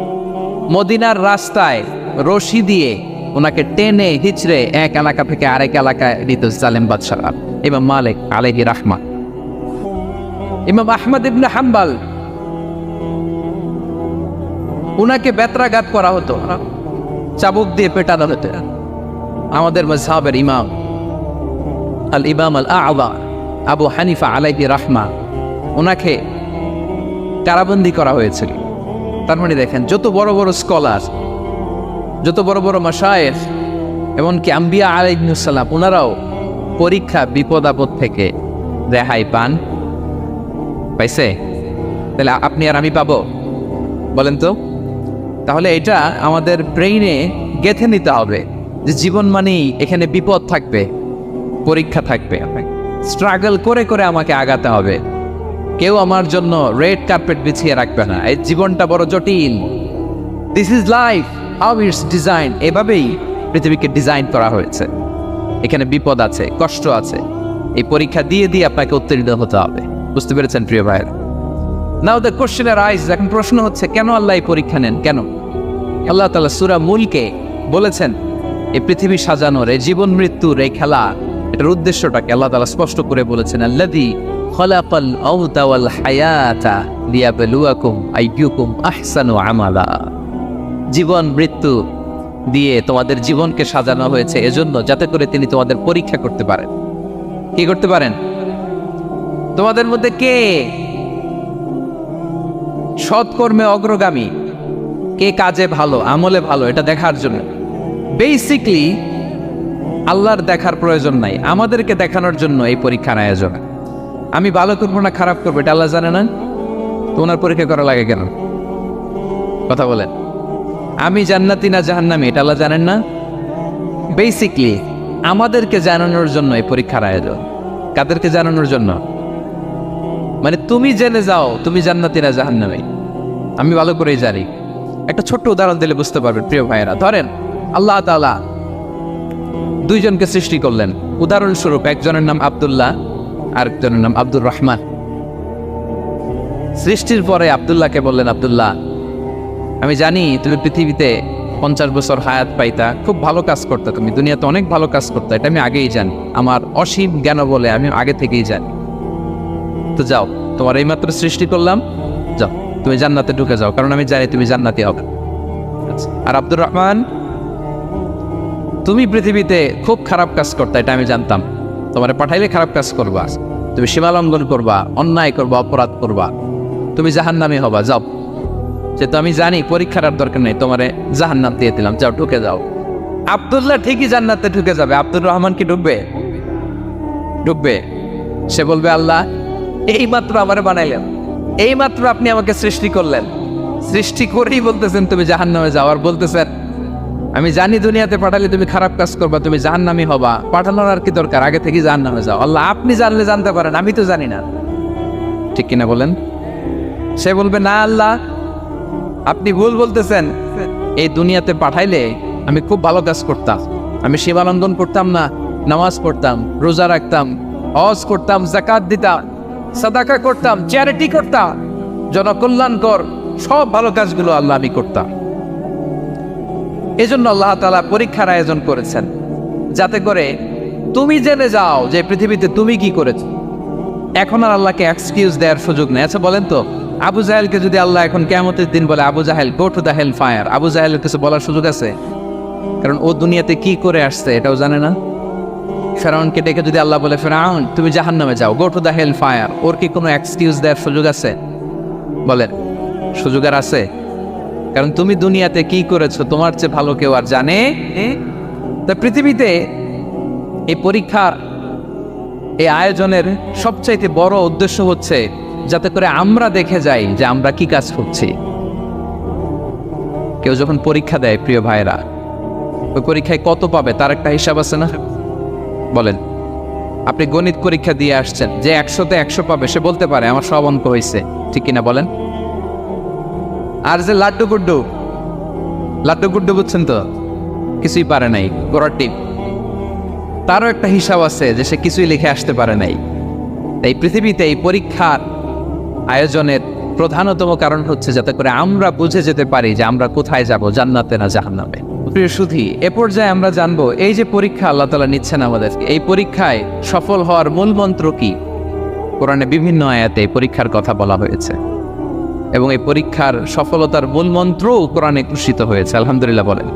মদিনার রাস্তায় রশি দিয়ে ওনাকে টেনে হিচড়ে এক এলাকা থেকে আরেক এলাকায় দিত জালেম বাদশাহ ইমাম মালিক আলাইহি রাহমা। ইমাম আহমদ ইবনে হাম্বল, উনাকে বেত্রাঘাত করা হতো, চাবুক দিয়ে পেটানো হতো। আমাদের মাযহাবের ইমাম আল ইমাম আল আ'যা আবু হানিফা আলাইহি রাহমা, ওনাকে কারাবন্দী করা হয়েছিল। তার মানে দেখেন, যত বড় বড় স্কলার, যত বড় বড় মাশায়েখ, এমনকি আম্বিয়া আলাইহিস সালাম, ওনারাও পরীক্ষা বিপদ আপদ থেকে রেহাই পাইছে। তাহলে আপনি আর আমি পাবো? বলেন তো। তাহলে এটা আমাদের ব্রেইনে গেঁথে নিতে হবে যে জীবন মানেই এখানে বিপদ থাকবে, পরীক্ষা থাকবে, স্ট্রাগল করে করে আমাকে আগাতে হবে। কেউ আমার জন্য রেড কার্পেট বিছিয়ে রাখবে না। এই জীবনটা বড় জটিল। This is life, how it's design. এভাবেই পৃথিবীকে ডিজাইন করা হয়েছে। এখানে বিপদ আছে, কষ্ট আছে। এই পরীক্ষা দিয়ে দিয়ে আপনাকে উত্তীর্ণ হতে হবে। বুঝতে পেরেছেন প্রিয় ভাইয়ের? নাও দ্য কোশ্চেন আরাইজ, এখন প্রশ্ন হচ্ছে, কেন আল্লাহ এই পরীক্ষা নেন? কেন? আল্লাহ তাআলা সূরা মুলকে বলেছেন, এই পৃথিবী সাজানোর, এই জীবন মৃত্যুর এই খেলা, এটার উদ্দেশ্যটাকে আল্লাহ তাআলা স্পষ্ট করে বলেছেন, আল্লাযী খালাকাল মাউতা ওয়াল হায়াতা লিয়াবলুয়াকুম আইয়ুকুম আহসানু আমালা। জীবন মৃত্যু দিয়ে তোমাদের জীবনকে সাজানো হয়েছে এজন্য, যাতে করে তিনি তোমাদের পরীক্ষা করতে পারেন। কি করতে পারেন? তোমাদের মধ্যে কে সৎকর্মে অগ্রগামী, কে কাজে ভালো, আমলে ভালো, এটা দেখার জন্য। বেসিকলি আল্লাহর দেখার প্রয়োজন নাই, আমাদেরকে দেখানোর জন্য এই পরীক্ষার আয়োজন। আমি ভালো করবো না খারাপ করবো এটা আল্লাহ জানে না? তো ওনার পরীক্ষা করা লাগে কেন? কথা বলেন। আমি জান্নাতি না জাহান্নামী এটা আল্লাহ জানেন না? বেসিকলি আমাদেরকে জানানোর জন্য এই পরীক্ষার আয়োজন। কাদেরকে জানানোর জন্য? মানে তুমি জেনে যাও তুমি জান্নাতি না জাহান্নামী। আমি ভালো করেই জানি। একটা ছোট্ট উদাহরণ দিলে বুঝতে পারবেন প্রিয় ভাইয়েরা। ধরেন আল্লাহ তাআলা দুইজনকে সৃষ্টি করলেন। উদাহরণস্বরূপ, একজনের নাম আব্দুল্লাহ, আরেকজনের নাম আব্দুর রহমান। সৃষ্টির পরে আব্দুল্লাহকে বললেন, আব্দুল্লাহ, আমি জানি তুমি পৃথিবীতে 50 বছর হায়াত পাইতা, খুব ভালো কাজ করতে, তুমি দুনিয়াতে অনেক ভালো কাজ করতে, এটা আমি আগেই জানি। আমার অসীম জ্ঞান বলে আমি আগে থেকেই জানি। তো যাও, তোমার এইমাত্র সৃষ্টি করলাম, যাও তুমি জান্নাতে ঢুকে যাও, কারণ আমি জানি তুমি জান্নাতি হবে। আর আব্দুর রহমান, তুমি পৃথিবীতে খুব খারাপ কাজ করতে, এটা আমি জানতাম। তোমারে পাঠাইলে খারাপ কাজ করবা, তুমি সীমা লঙ্ঘন করবা, অন্যায় করবা, অপরাধ করবা, তুমি জাহান্নামী হবা, যাও। যেহেতু আমি জানি পরীক্ষার আর দরকার নেই, তোমারে জাহান্নাম দিয়ে দিলাম, যাও ঢুকে যাও। আব্দুল্লাহ ঠিকই জান্নাতে ঢুকে যাবে, আব্দুর রহমান কি ঢুকবে? ঢুকবে। সে বলবে, আল্লাহ এই মাত্র আমারে বানাইলেন, এই মাত্র আপনি আমাকে সৃষ্টি করলেন, সৃষ্টি করেই বলতেছেন তুমি জাহান্নামে যাও, আর বলতেছেন আমি জানি দুনিয়াতে পাঠালে তুমি খারাপ কাজ করবা, তুমি জাহান্নামী হবা, পাঠানোর আর কি দরকার, আগে থেকে জাহান্নামে যাও। আল্লাহ আপনি জানলে জানতে পারেন, আমি তো জানি না। ঠিক কিনা বলেন? সে বলবে, না আল্লাহ আপনি ভুল বলতেছেন, এই দুনিয়াতে পাঠাইলে আমি খুব ভালো কাজ করতাম, আমি সীমা লঙ্ঘন করতাম না, নামাজ পড়তাম, রোজা রাখতাম, হজ করতাম, যাকাত দিতাম, সাদাকা করতাম, চ্যারিটি করতাম, জনকল্যাণকর সব ভালো কাজগুলো আল্লাহ আমি করতাম। এজন্য আল্লাহ তাআলা পরীক্ষার আয়োজন করেছেন, যাতে করে তুমি জেনে যাও যে পৃথিবীতে তুমি কি করেছো। এখন আর আল্লাহকে এক্সকিউজ দেওয়ার সুযোগ নেই। আচ্ছা বলেন তো, আবু জাহেলকে যদি আল্লাহ এখন কিয়ামতের দিন বলে, Abu Jahl go to the hell fire, আবু জাহেলের কিছু বলার সুযোগ আছে? কারণ ও দুনিয়াতে কি করে আসছে এটাও জানে না। ফেরাউনকে ডেকে যদি আল্লাহ বলে, ফেরাউন তুমি জাহান্নামে যাও, go to the hell fire, ওর কি কোনো এক্সকিউজ দেওয়ার সুযোগ আছে? বলেন, সুযোগ আর আছে? কারণ তুমি দুনিয়াতে কি করেছো তোমার চেয়ে ভালো কেউ আর জানে। তা পৃথিবীতে এই পরীক্ষার এই আয়োজনের সবচাইতে বড় উদ্দেশ্য হচ্ছে যাতে করে আমরা দেখে যাই যে আমরা কি কাজ করছি। কেউ যখন পরীক্ষা দেয় প্রিয় ভাইরা, ওই পরীক্ষায় কত পাবে তার একটা হিসাব আছে না? বলেন, আপনি গণিত পরীক্ষা দিয়ে আসছেন, যে 100-তে 100 পাবে সে বলতে পারে আমার সব অঙ্ক হয়েছে, ঠিক কিনা বলেন? আর যে লাড্ডু গুড্ডু বুঝছেন তো, কিছুই পারে নাই, গোড়ার টিপ, তারও একটা হিসাব আছে যে সে কিছুই লিখে আসতে পারে নাই। তাই পৃথিবীতে এই পরীক্ষার আয়োজনের প্রধানতম কারণ হচ্ছে যাতে করে আমরা বুঝে যেতে পারি যে আমরা কোথায় যাব, জান্নাতে না জাহান্নামে। প্রিয় সুধী, এ পর্যায়ে আমরা জানবো এই যে পরীক্ষা আল্লাহ তাআলা নিচ্ছেন আমাদেরকে, এই পরীক্ষায় সফল হওয়ার মূল মন্ত্র কি? কোরআনে বিভিন্ন আয়াতে পরীক্ষার কথা বলা হয়েছে এবং এই পরীক্ষার সফলতার মূল মন্ত্রও কোরআনে ঘোষিত হয়েছে। আলহামদুলিল্লাহ বলেন।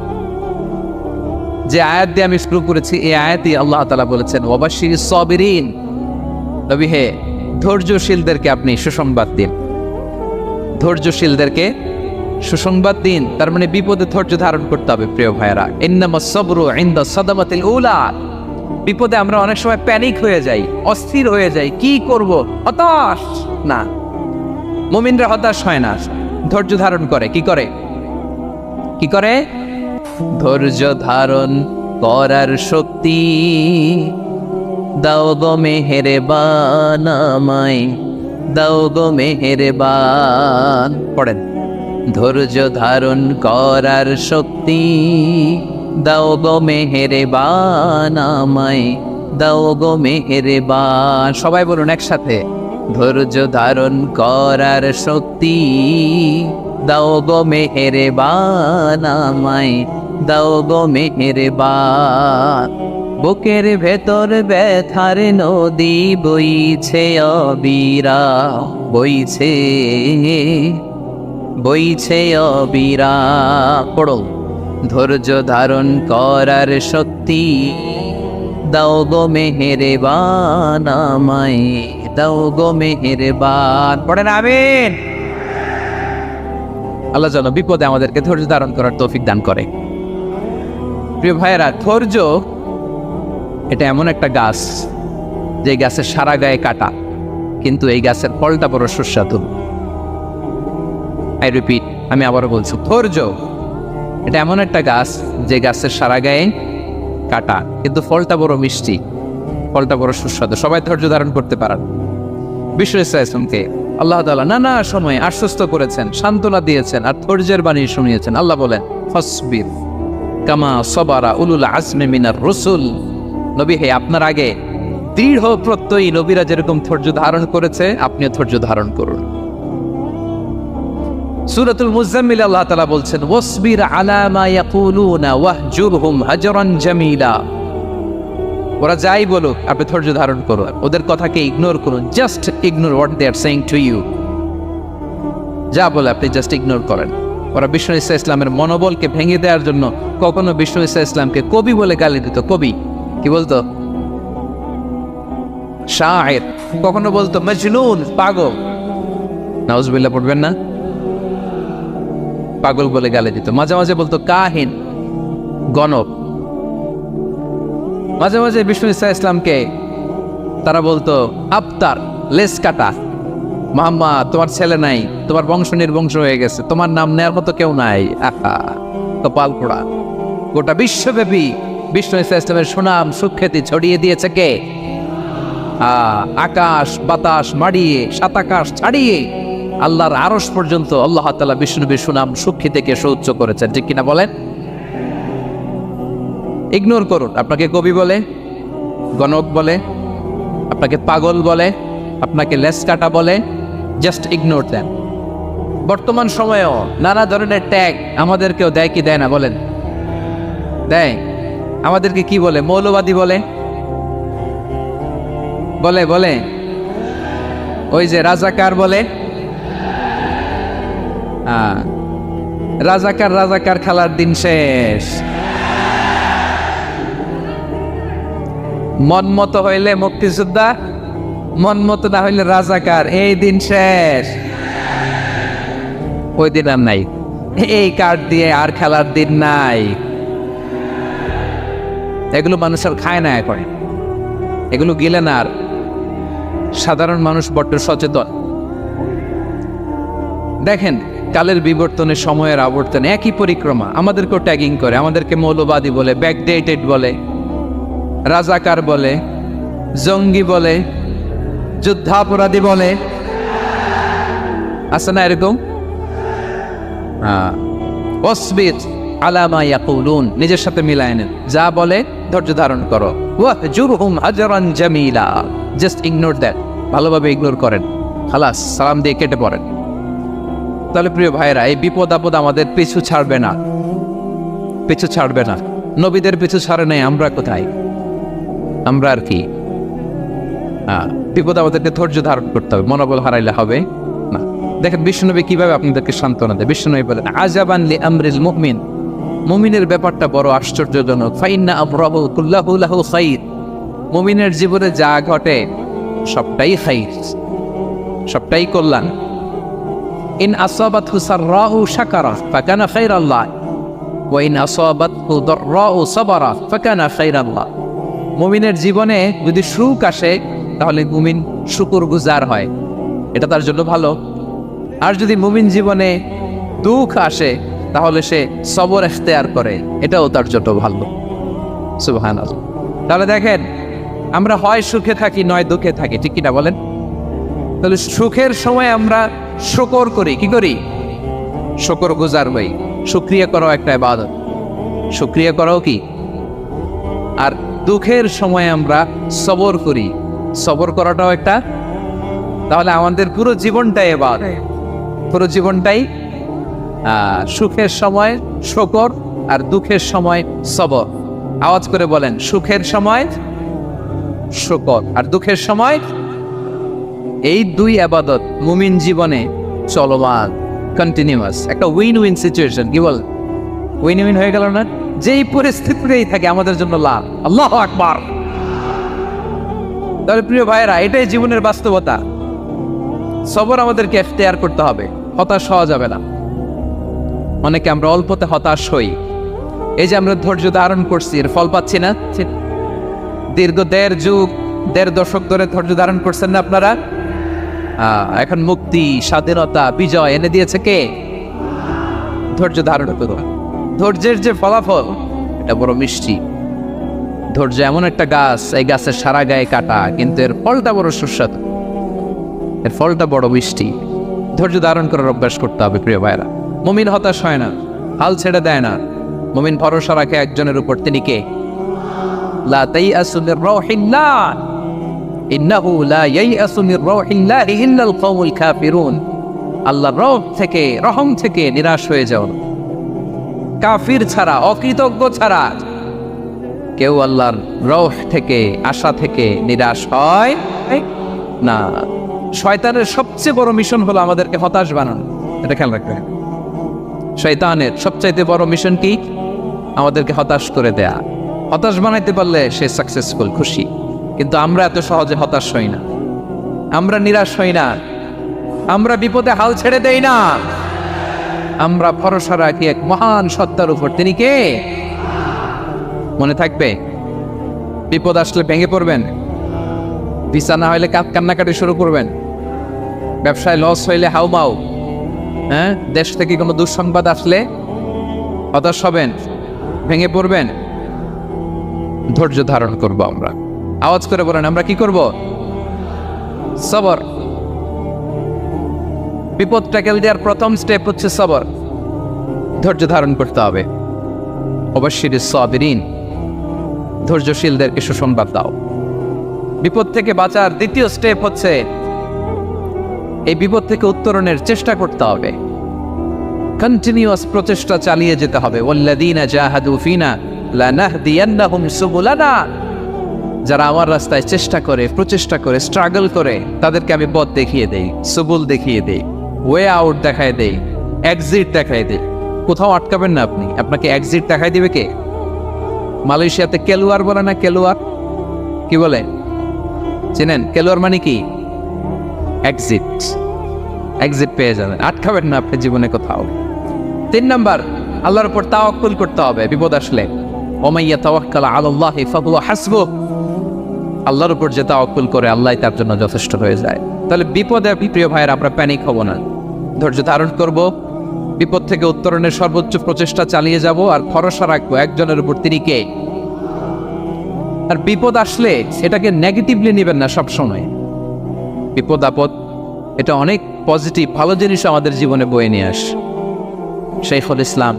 যে আয়াত দিয়ে আমি শুরু করেছি এই আয়াতই আল্লাহ তাআলা বলেছেন, ওয়াবাশশিরিস সাবিরিন, নবী হে ধৈর্যশীলদেরকে আপনি সুসংবাদ দিন, ধৈর্যশীলদেরকে সুসংবাদ দিন। তার মানে বিপদে ধৈর্য ধারণ করতে হবে প্রিয় ভাইয়েরা। ইন্নামাস সাবরু ইনদা সাদামাতিল উলা, বিপদে আমরা অনেক সময় প্যানিক হয়ে যাই, অস্থির হয়ে যাই, কি করব, হতাশ না। মুমিনরা হতাশ হয় না, ধৈর্য ধারণ করে। কি করে? ধৈর্য ধারণ করার শক্তি দাও গো মেহেরবান আমায়, দাও গো মেহেরবান। পড়েন, ধৈর্য ধারণ করার শক্তি দাও গো মেহেরবান আমায়, দাও গো মেহেরবান। সবাই বলুন একসাথে, ধৈর্য ধারণ করার শক্তি দাও গো মেহেরবান আমায়, দাও গো মেহেরবান। বুকের ভেতর ব্যথার নদী বইছে অবিরা, বইছে অবিরা। পড়ো, ধৈর্য ধারণ করার শক্তি দাও গো মেহেরবান আমায়, দাও গো মেহেরবান। পড়েন আমিন। আল্লাহ যেন বিপদে আমাদেরকে ধৈর্য ধারণ করার তৌফিক দান করে। প্রিয় ভাইয়েরা, ধৈর্য এটা এমন একটা গাছ যে গাছের সারা গায়ে কাটা, কিন্তু এই গাছের ফলটা বড় সুস্বাদু। আই রিপিট, আমি আবারও বলছি, ধৈর্য এটা এমন একটা গাছ যে গাছের সারা গায়ে কাটা, কিন্তু ফলটা বড় মিষ্টি, ফলটা বড় সুস্বাদু। সবাই ধৈর্য ধারণ করতে পারেন। বিশ্ব ইসলামকে আল্লাহ তাআলা নানা সময়ে আশ্বস্ত করেছেন, সান্ত্বনা দিয়েছেন আর ধৈর্যের বাণী শুনিয়েছেন। আল্লাহ বলেন, ফাসবির কামা সাবারা উলুল আজমি মিনার রাসূল, নবী হে আপনার আগে দৃঢ় প্রত্যয়ী নবীরা যেরকম ধৈর্য ধারণ করেছে আপনিও ধৈর্য ধারণ করুন। সূরাতুল মুজাম্মিল আল্লাহ তাআলা বলছেন, ওয়াসবির আলা মা ইয়াকুলুনা ওয়াহজুরহুম হাজরান জামিলা। ওরা যাই বলুক আপনি ধৈর্য ধারণ করুন, ওদের কথাকে ইগনোর করুন, just ignore what they are saying to you. যা বলে আপনি জাস্ট ইগনোর করেন। ওরা বিষ্ণু ঈসা ইসলামের মনোবলকে ভেঙে দেওয়ার জন্য কখনো বিষ্ণু ঈসা ইসলামকে কবি বলে গালি দিত। কবি কি বলতো? শায়ের। কখনো বলতো মজনুন, পাগল। নাউজুবিল্লাহ পড়বেন না, পাগল বলে গালি দিত। মাঝে মাঝে বলতো কাহিন, গণক। মাঝে মাঝে বিষ্ণু ঈসা ইসলামকে তারা বলতো আবতার, লেস কাটা। মুহাম্মদ তোমার ছেলে নাই, তোমার বংশ নির্বংশ হয়ে গেছে, তোমার নাম নেওয়ার মতো কেউ নাই। আহা, কপাল পোড়া। গোটা বিশ্বব্যাপী বিষ্ণু ঈসা ইসলামের সুনাম সুখ্যাতি ছড়িয়ে দিয়েছে কে? আকাশ বাতাস মাড়িয়ে, সাত আকাশ ছাড়িয়ে আল্লাহর আরশ পর্যন্ত আল্লাহ তাআলা বিষ্ণুনবীর সুনাম সুখ্যাতিকে সুউচ্চ করেছেন। ঠিক কিনা বলেন? ইগনোর করুন। আপনাকে কবি বলে, গণক বলে, আপনাকে পাগল বলে, আপনাকে লেস কাটা বলে, জাস্ট ইগনোর দেন। বর্তমান সময়েও নানা ধরনের ট্যাগ আমাদেরকেও দেয় কি দেয় না বলেন? দেয়। আমাদেরকে কি বলে? মৌলবাদী বলে, বলে ওই যে রাজাকার বলে, রাজাকার রাজাকার খেলার দিন শেষ। মন মতো হইলে মুক্তিযোদ্ধা, মন মতো না হইলে রাজাকার, এই দিন শেষ। ওই দিন আর নাই, এই কার্ড দিয়ে আর খেলার দিন নাই। এগুলো মানুষ আর খায় না এখন, এগুলো গিলে না আর। সাধারণ মানুষ বড্ড সচেতন। দেখেন কালের বিবর্তনে, সময়ের আবর্তনে একই পরিক্রমা আমাদেরকেও ট্যাগিং করে, আমাদেরকে মৌলবাদী বলে, ব্যাকডেটেড বলে, রাজাকার বলে, জঙ্গি বলে, যুদ্ধাপরাধী বলে, আছে না এরকম? ওয়াসবির আলা মা ইয়াকুলুন, নিজের সাথে মিলায় নেন, যা বলে ধৈর্য ধারণ করো। ওয়াহজুরহুম হাজরান জামিলা, জাস্ট ইগনোর দ্যাট, ভালোভাবে ইগনোর করেন, খালাস, সালাম দিয়ে কেটে পড়েন। তাহলে প্রিয় ভাইরা, এই বিপদ আপদ আমাদের পিছু ছাড়বে না, পিছু ছাড়বে না। নবীদের পিছু ছাড়ে নাই, আমরা কোথায়? আমরা আর কি? বিপদ আমাদেরকে ধৈর্য ধারণ করতে হবে, মনোবল হারাইলে হবে না। দেখেন বিশ্বনবী কিভাবে আপনাদেরকে সান্ত্বনা দেয়। বিশ্বনবী বলেন, আজাবান লি আমরিল মুমিন, মুমিনের ব্যাপারটা বড় আশ্চর্যজনক। ফাইন্না আমরাহু কুল্লাহু লাহু খাইর, মুমিনের জীবনে যা ঘটে সবটাই খাইর, সবটাই কল্যাণ। ইন আসাবাতহু সাররাউ শাকারা ফাকানা খাইরাল্লাহ ওয়া ইন আসাবাতহু দাররাউ সাবারা ফাকানা খাইরাল্লাহ। মুমিনের জীবনে যদি সুখ আসে তাহলে মুমিন শুকরগুজার হয়, এটা তার জন্য ভালো। আর যদি মুমিন জীবনে দুঃখ আসে তাহলে সে সবর ইখতিয়ার করে, এটাও তার জন্য ভালো। সুবহানাল্লাহ। তাহলে দেখেন, আমরা হয় সুখে থাকি নয় দুঃখে থাকি, ঠিক কিনা বলেন? তাহলে সুখের সময় আমরা শুকর করি, কি করি? শুকরগুজার হই। শুকরিয়া করাও একটা ইবাদত, শুকরিয়া করাও কি? আর দুঃখের সময় আমরা সবর করি, সবর করাটাও একটা। তাহলে আমাদের পুরো জীবনটাই ইবাদত, পুরো জীবনটাই সুখের সময় শুকর আর দুঃখের সময় সবর। আওয়াজ করে বলেন, সুখের সময় শুকর আর দুঃখের সময়। এই দুই ইবাদত মুমিন জীবনে চলমান, কন্টিনিউয়াস, একটা উইন উইন সিচুয়েশন। কি বল? উইন উইন হয়ে গেল না? যেই পরিস্থিতিতেই থাকে আমাদের জন্য লাভ। আল্লাহু আকবার। তাহলে প্রিয় ভাইয়েরা, এটাই জীবনের বাস্তবতা। সবর আমাদেরকে ইখতিয়ার করতে হবে, হতাশ হওয়া যাবে না। অনেকে আমরা অল্পতে হতাশ হই। এই যে আমরা ধৈর্য ধারণ করছি, এর ফল পাচ্ছি না। দীর্ঘ দেড় দশক ধরে ধৈর্য ধারণ করছেন না আপনারা? এখন মুক্তি, স্বাধীনতা, বিজয় এনে দিয়েছে কে? ধৈর্য ধারণ করো। ধৈর্যের যে ফলাফল, এটা বড় মিষ্টি। ধৈর্য এমন একটা গাছ, এই গাছের সারা গায়ে কাটা, কিন্তু এর ফলটা বড় সুস্বাদু, এর ফলটা বড় মিষ্টি। ধৈর্য ধারণ করার অভ্যাস করতে হবে প্রিয় ভাইরা। মুমিন হতাশ হয় না, হাল ছেড়ে দেয় না। মুমিন ভরসা রাখে একজনের উপর, তিনি কে? লা তাইআসু মির রাউহিল্লাহ ইন্নাহু লা ইয়াইআসু মির রাউহিল্লাহি ইল্লাল কওমুল কাফিরুন। আল্লাহর রহম থেকে নিরাশ হয়ে যাও না। কাফির ছাড়া, অকৃতজ্ঞ ছাড়া কেউ আল্লাহর রহ থেকে, আশা থেকে নিরাশ হয় না। শয়তানের সবচেয়ে বড় মিশন হলো আমাদেরকে হতাশ বানানো, এটা খেয়াল রাখবেন। শয়তানের সবচাইতে বড় মিশন কি? আমাদেরকে হতাশ করে দেয়া। হতাশ বানাইতে পারলে সে সাকসেসফুল, খুশি। কিন্তু আমরা এত সহজে হতাশ হই না, আমরা নিরাশ হই না, আমরা বিপদে হাল ছেড়ে দেই না। আমরা ভরসা রাখি এক মহান সত্তার উপর, তিনি কে? মনে থাকবে, বিপদ আসলে ভেঙে পড়বেন, ভিসা না হইলে কান্নাকাটি শুরু করবেন, ব্যবসায় লস হইলে হাউমাউ, দেশ থেকে কোনো দুঃসংবাদ আসলে হতাশ হবেন, ভেঙে পড়বেন। ধৈর্য ধারণ করব আমরা। আওয়াজ করে বলেন, আমরা কি করব? সবর। বিপদ ট্যাকেল দেওয়ার প্রথম স্টেপ হচ্ছে সবর। ধৈর্য ধারণ করতে হবে। অবশ্যই সাবিরিন, ধৈর্যশীলদেরকে সুসংবাদ দাও। বিপদ থেকে বাঁচার দ্বিতীয় স্টেপ হচ্ছে এই বিপদ থেকে উত্তরণের চেষ্টা করতে হবে। কন্টিনিউয়াস প্রচেষ্টা চালিয়ে যেতে হবে। ওয়াল্লাযীনা জাহাদু ফিনা লানাহদিয়ান্নাহুম সুবুলানা। যারা আমার রাস্তায় চেষ্টা করে, প্রচেষ্টা করে, স্ট্রাগল করে, তাদেরকে আমি পথ দেখিয়ে দেই, সুবুল দেখিয়ে দেই, ওয়ে আউট দেখায় দেই, এক্সিট দেখায় দেই। কোথাও আটকাবেন না আপনি, আপনাকে এক্সিট দেখাই দিবে কে? মালয়েশিয়াতে কেলুয়ার বলে না, কেলুয়ার কি বলে চেনেন? কেলুয়ার মানে কি? এক্সিট। এক্সিট পেয়ে যাবেন, আটকাবেন না আপনি জীবনে কোথাও। 3 নাম্বার, আল্লাহর উপর তাওয়াক্কুল করতে হবে বিপদ আসলে। ওমাইয়া তাওয়াক্কাল আলাল্লাহি ফাহুয়া হাসবুহ। আল্লাহর উপর যে তাওয়াক্কুল করে, আল্লাহই তার জন্য যথেষ্ট হয়ে যায়। তাহলে বিপদে প্রিয় ভাইয়ের আমরা প্যানিক হব না, ধৈর্য ধারণ করব, বিপদ থেকে উত্তরণের সর্বোচ্চ প্রচেষ্টা চালিয়ে যাব, আর ভরসা রাখবো একজনের উপর, তিনি কে? আর বিপদ আসলে এটাকে নেগেটিভলি নেবেন না সবসময়। বিপদ আপদ এটা অনেক পজিটিভ ভালো জিনিস আমাদের জীবনে বয়ে নিয়ে আসে। শাইখুল ইসলাম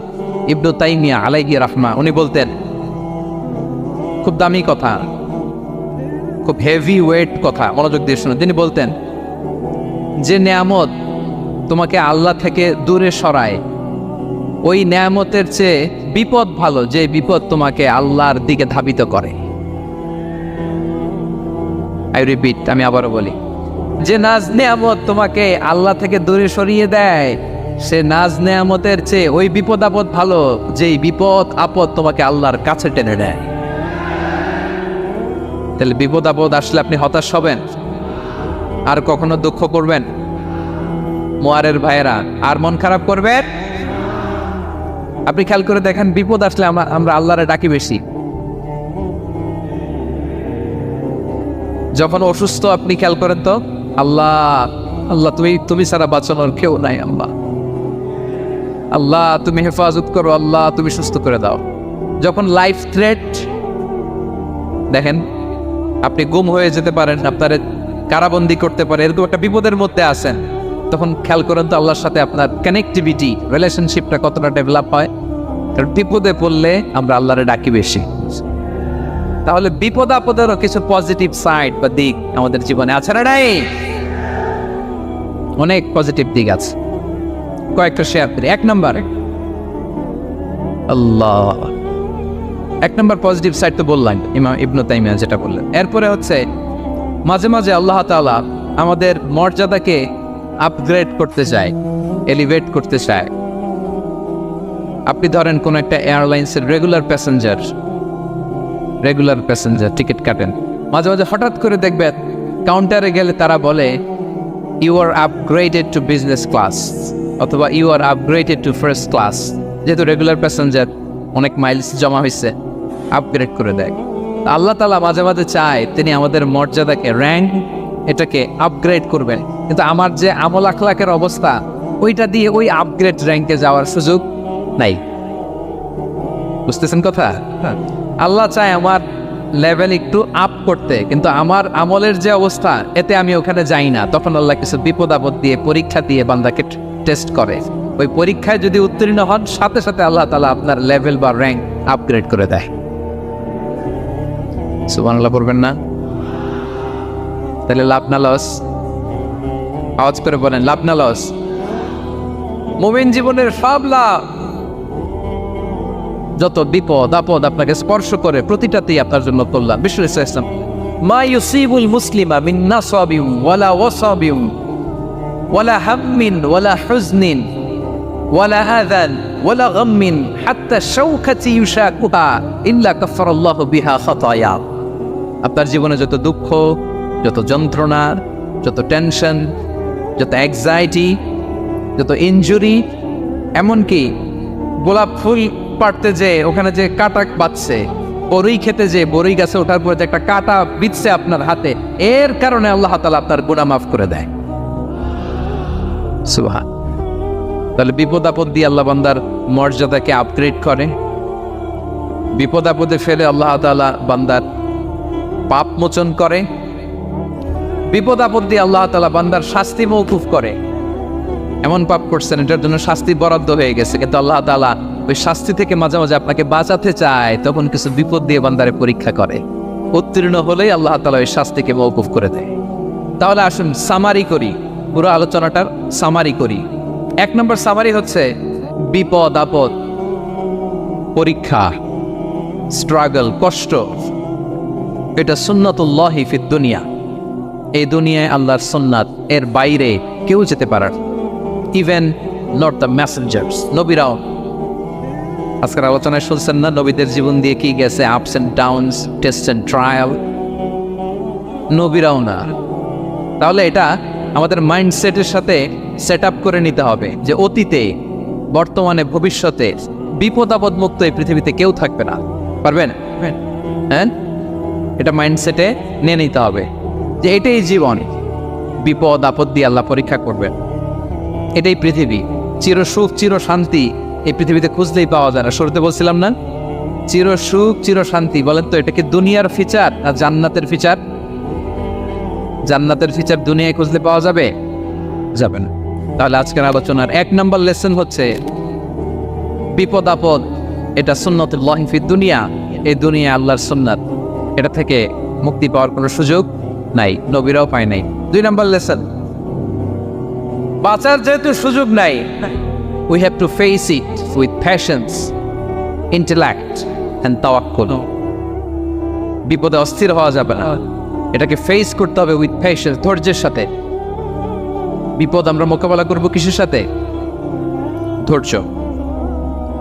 ইবনু তাইমিয়া আলাইহি রাহমা উনি বলতেন, খুব দামি কথা, খুব হেভি ওয়েট কথা, মনোযোগ দিয়ে শুনুন। তিনি বলতেন, যে নেয়ামত তোমাকে আল্লাহ থেকে দূরে সরায়, ওই নেয়ামতের চেয়ে বিপদ ভালো যে বিপদ তোমাকে আল্লাহর দিকে ধাবিত করে। আই রিপিট, আমি আবারও বলি, যে নাজ নেয়ামত তোমাকে আল্লাহ থেকে দূরে সরিয়ে দেয়, সে নাজ নেয়ামতের চেয়ে ওই বিপদ আপদ ভালো যেই বিপদ আপদ তোমাকে আল্লাহর কাছে টেনে নেয়। তাহলে বিপদ আপদ আসলে আপনি হতাশ হবেন, আর কখনো দুঃখ করবেন? মোয়ারের ভাইয়েরা, আর মন খারাপ করবেন? আপনি খেয়াল করে দেখেন, বিপদ আসলে আমরা আল্লাহরে ডাকি বেশি। যখন অসুস্থ আপনি খেয়াল করেন তো, আল্লাহ আল্লাহ তুমি ছাড়া বাঁচানোর কেউ নাই, আল্লাহ আল্লাহ তুমি হেফাজত করো, আল্লাহ তুমি সুস্থ করে দাও। যখন লাইফ থ্রেট, দেখেন আপনি গুম হয়ে যেতে পারেন, আপনার কারাবন্দি করতে পারে, এরকম একটা বিপদের মধ্যে আছেন, তখন খেয়াল করেন তো আল্লাহর সাথে আপনার কানেক্টিভিটি, রিলেশনশিপটা কতটা ডেভেলপ হয়। কারণ বিপদে পড়লে আমরা আল্লাহরে ডাকি বেশি। তাহলে বিপদ আপদেরও কিছু পজিটিভ সাইড বা দিক আমাদের জীবনে আছে না নাই? অনেক পজিটিভ দিক আছে, কয়েকটা শেয়ার করি। 1 নাম্বার, আল্লাহ 1 নাম্বার পজিটিভ সাইড তো বললাম, ইমাম ইবনু তাইমিয়া যেটা বললেন। এরপরে হচ্ছে মাঝে মাঝে আল্লাহ তাআলা আমাদের মর্যাদাকে আপগ্রেড করতে চায়, এলিভেট করতে চায়। আপনি ধরেন কোন একটা এয়ারলাইন্সের রেগুলার প্যাসেঞ্জার টিকিট কাটেন, মাঝে মাঝে হঠাৎ করে দেখবেন কাউন্টারে গেলে তারা বলে, you are upgraded to business class, অথবা you are upgraded to first class. যেহেতু রেগুলার প্যাসেঞ্জার, অনেক মাইলস জমা হয়েছে, আপগ্রেড করে দেয়। আল্লাহ তাআলা মাঝে মাঝে চায় তিনি আমাদের মর্যাদাকে, র্যাঙ্ক, এটাকে আপগ্রেড করবেন, কিন্তু আমার যে আমল আখলাকের অবস্থা, ওইটা দিয়ে ওই আপগ্রেড র্যাঙ্কে যাওয়ার সুযোগ নাই। বুঝতেছেন কথা? আল্লাহ চায় আমার লেভেল একটু আপ করতে, কিন্তু আমার আমলের যে অবস্থা, এতে আমি ওখানে যাই না। তখন আল্লাহ কিছু বিপদ আপদ দিয়ে, পরীক্ষা দিয়ে বান্দাকে টেস্ট করে। ওই পরীক্ষায় যদি উত্তীর্ণ হন, সাথে সাথে আল্লাহ তাআলা আপনার লেভেল বা র্যাঙ্ক আপগ্রেড করে দেয়। সুবহানাল্লাহ পড়বেন না? তাহলে লাভ না লস? আওয়াজ করে বলেন, লাভ না লস? মুমিন জীবনের সব লাভ। যত বিপদ আপদ আপনাকে স্পর্শ করে, প্রতিটাতেই আপনার জন্য কল্যাণ। বিষ্ণু ইসলাম, মা ইউসিবুল মুসলিমা মিন নাসাবিন ওয়ালা ওয়াসাবিন ওয়ালা হাম্মিন ওয়ালা হুজনিন ওয়ালা আযান ওয়ালা গাম্মিন হাত্তা শাওকাতি ইউশাকুহা ইল্লা কাফফারাল্লাহু বিহা খাতায়া। আপনার জীবনে যত দুঃখ, যত যন্ত্রণা, যত টেনশন, যত অ্যাংজাইটি, যত ইনজুরি, এমনকি গোলাপ ফুল পাড়তে যে ওখানে যে কাঁটা বাজছে, বরই খেতে যে বরই গাছে ওঠার পরে যে একটা কাঁটা বিঁধছে আপনার হাতে, এর কারণে আল্লাহ তাআলা আপনার গুনাহ মাফ করে দেয়। সুবহান। তাহলে বিপদ আপদ দিয়ে আল্লাহ বান্দার মর্যাদাকে আপগ্রেড করে। বিপদ আপদে ফেলে আল্লাহ তাআলা বান্দার পাপ মোচন করে। বিপদ আপদ দিয়ে আল্লাহ তাআলা বান্দার শাস্তি মওকুফ করে। এমন পাপ করছেন, এটার জন্য শাস্তি বরাদ্দ হয়ে গেছে, কিন্তু আল্লাহ তাআলা ওই শাস্তি থেকে মাঝে মাঝে আপনাকে বাঁচাতে চায়, তখন কিছু বিপদ দিয়ে বান্দারে পরীক্ষা করে। উত্তীর্ণ হলেই আল্লাহ তাআলা ওই শাস্তিকে মওকুফ করে দেয়। তাহলে আসুন সামারি করি, পুরো আলোচনাটার সামারি করি। 1 নম্বর সামারি হচ্ছে বিপদ আপদ, পরীক্ষা, স্ট্রাগল, কষ্ট, এটা সুন্নাতুল্লাহি ফিদ দুনিয়া, এই দুনিয়ায় আল্লাহর সুন্নাত, এর বাইরে কেউ যেতে পারে না, ইভেন নট দ্য মেসেঞ্জার্স, নবীরাও। আজকের আলোচনায় শুনছেন না নবীদের জীবন দিয়ে কি গেছে, ups and downs, test and trial, নবীরাও না। তাহলে এটা আমাদের মাইন্ডসেটের সাথে সেট আপ করে নিতে হবে যে অতীতে, বর্তমানে, ভবিষ্যতে বিপদ আপদ মুক্ত এই পৃথিবীতে কেউ থাকবে না। পারবেন? হ্যাঁ, এটা মাইন্ডসেটে নিয়ে নিতে হবে যে এটাই জীবন, বিপদ আপদ দিয়ে আল্লাহ পরীক্ষা করবেন। এটাই পৃথিবী, চির সুখ চির শান্তি এই পৃথিবীতে খুঁজলেই পাওয়া যায় না। শুরুতে বলছিলাম না, চির সুখ চির শান্তি, বলেন তো এটা কি দুনিয়ার ফিচার না জান্নাতের ফিচার? জান্নাতের ফিচার দুনিয়ায় খুঁজলে পাওয়া যাবে? যাবে না। তাহলে আজকের আলোচনার 1 নম্বর লেসন হচ্ছে বিপদ আপদ এটা সুন্নাতুল্লাহি ফিদ দুনিয়া, এই দুনিয়া আল্লাহর সুন্নাত, এটা থেকে মুক্তি পাওয়ার কোনো সুযোগ নাই, নবীরাও পায় নাই। 2 নম্বর লেসন, বাঁচার যেহেতু সুযোগ নাই, we have to face it with patience, intellect and tawakkul. বিপদে অস্থির হওয়া যাবে না, এটাকে ফেস করতে হবে উইথ পেশেন্স, ধৈর্যের সাথে। বিপদ আমরা মোকাবেলা করব কিসের সাথে? ধৈর্য।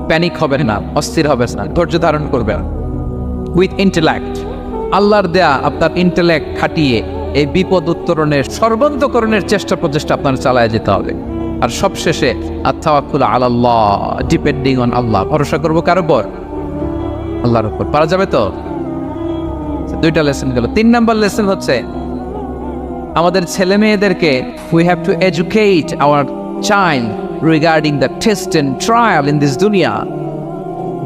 প্যানিক হবে না, অস্থির হবে না, ধৈর্য ধারণ করবে। উইথ ইন্টেলেক্ট, আল্লাহর দেয়া আপনার ইন্টেলেক্ট খাটিয়ে এই বিপদ উত্তরণের সর্বান্তকরণের চেষ্টা প্রচেষ্টা আপনার চালায় যেতে হবে। আর সবশেষে আত-তাওয়াক্কুল আলাল্লাহ, ডিপেন্ডিং অন আল্লাহ, ভরসা করবো কার উপর? আল্লাহর উপর। পারা যাবে তো? 2টা লেসন গেল। 3 নম্বর লেসন হচ্ছে আমাদের ছেলে মেয়েদেরকে we have to educate our child regarding the test and trial in this dunya.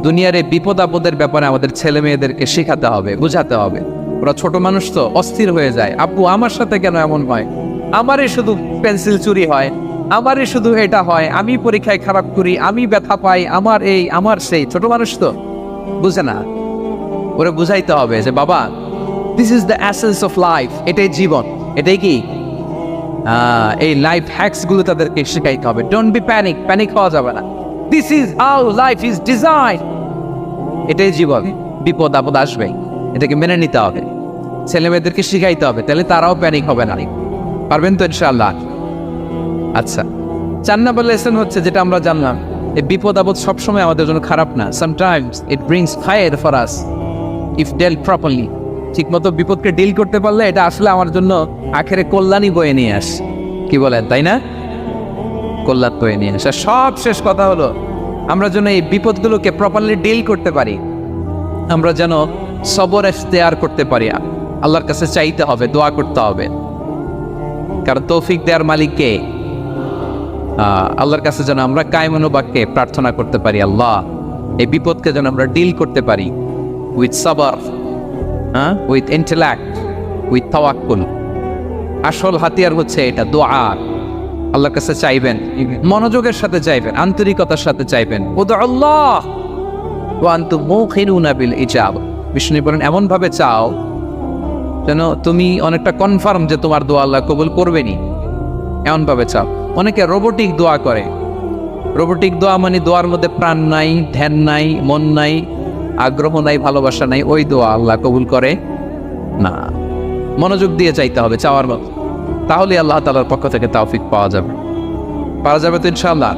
দুনিয়ার এই বিপদ আপদের ব্যাপারে আমাদের ছেলে মেয়েদেরকে শেখাতে হবে, বোঝাতে হবে। ওরা ছোট মানুষ তো অস্থির হয়ে যায়, আব্বু আমার সাথে কেন এমন হয়, আমারই শুধু পেন্সিল চুরি হয়, আমারই শুধু এটা হয়, আমি পরীক্ষায় খারাপ করি, আমি ব্যথা পাই, আমার এই আমার সেই। ছোট মানুষ তো বুঝে না, ওরা বুঝাইতে হবে যে বাবা, this is the essence of life, এটাই জীবন, এটাই কি এই লাইফ হ্যাকস গুলো তাদেরকে শেখাইতে হবে। ডোন্ট বি প্যানিক, প্যানিক হওয়া যাবে না। This is how life is design, এটাই জীবন, বিপদ আপদ আসবে, এটাকে মেনে নিতে হবে, ছেলে মেয়েদেরকে শিখাইতে হবে, তাহলে তারাও প্যানিক হবে না। পারবেন তো ইনশাআল্লাহ? আচ্ছা, 4 নম্বর লেসন হচ্ছে যেটা আমরা জানলাম, এই বিপদ আপদ সবসময় আমাদের জন্য খারাপ না। Sometimes it brings fire for us if ডেল্ট properly. ঠিকমতো বিপদকে ডিল করতে পারলে এটা আসলে আমার জন্য আখেরে কল্যাণই বয়ে নিয়ে আস, কি বলেন তাই না? কল্যাণ বয়ে নিয়ে আসে। সব শেষ কথা হলো আমরা যেন এই বিপদগুলোকে প্রপারলি ডিল করতে পারি, আমরা যেন সবর ইখতিয়ার করতে পারি। আল্লাহর কাছে চাইতে হবে, দোয়া করতে হবে, কারণ তৌফিক দেওয়ার মালিক কে? আল্লাহর কাছে যেন আমরা কায়মনোবাক্যে প্রার্থনা করতে পারি, আল্লাহ এই বিপদকে যেন আমরা ডিল করতে পারি উইথ সাবর, উইথ ইন্টেলেক্ট, উইথ তাওয়াক্কুল। আসল হাতিয়ার হচ্ছে এটা, দোয়া। আল্লাহর কাছে চাইবেন, মনোযোগের সাথে চাইবেন, আন্তরিকতার সাথে চাইবেন। উদউল্লাহ ওয়া আনতুম মুখিনুনা বিল ইজাবা। বিষ্ণু বলেন এমন ভাবে চাও যেন তুমি অনেকটা কনফার্ম যে তোমার দোয়া আল্লাহ কবুল করবেনই, এমন ভাবে চাও। অনেকে রোবোটিক দোয়া করে। রোবোটিক দোয়া মানে দোয়ার মধ্যে প্রাণ নাই, ধ্যান নাই, মন নাই, আগ্রহ নাই, ভালোবাসা নাই, ওই দোয়া আল্লাহ কবুল করে না। মনোযোগ দিয়ে চাইতে হবে চাওয়ার মতো, তাহলে আল্লাহ তাআলার পক্ষ থেকে তৌফিক পাওয়া যাবে। পাওয়া যাবে তো ইনশাআল্লাহ?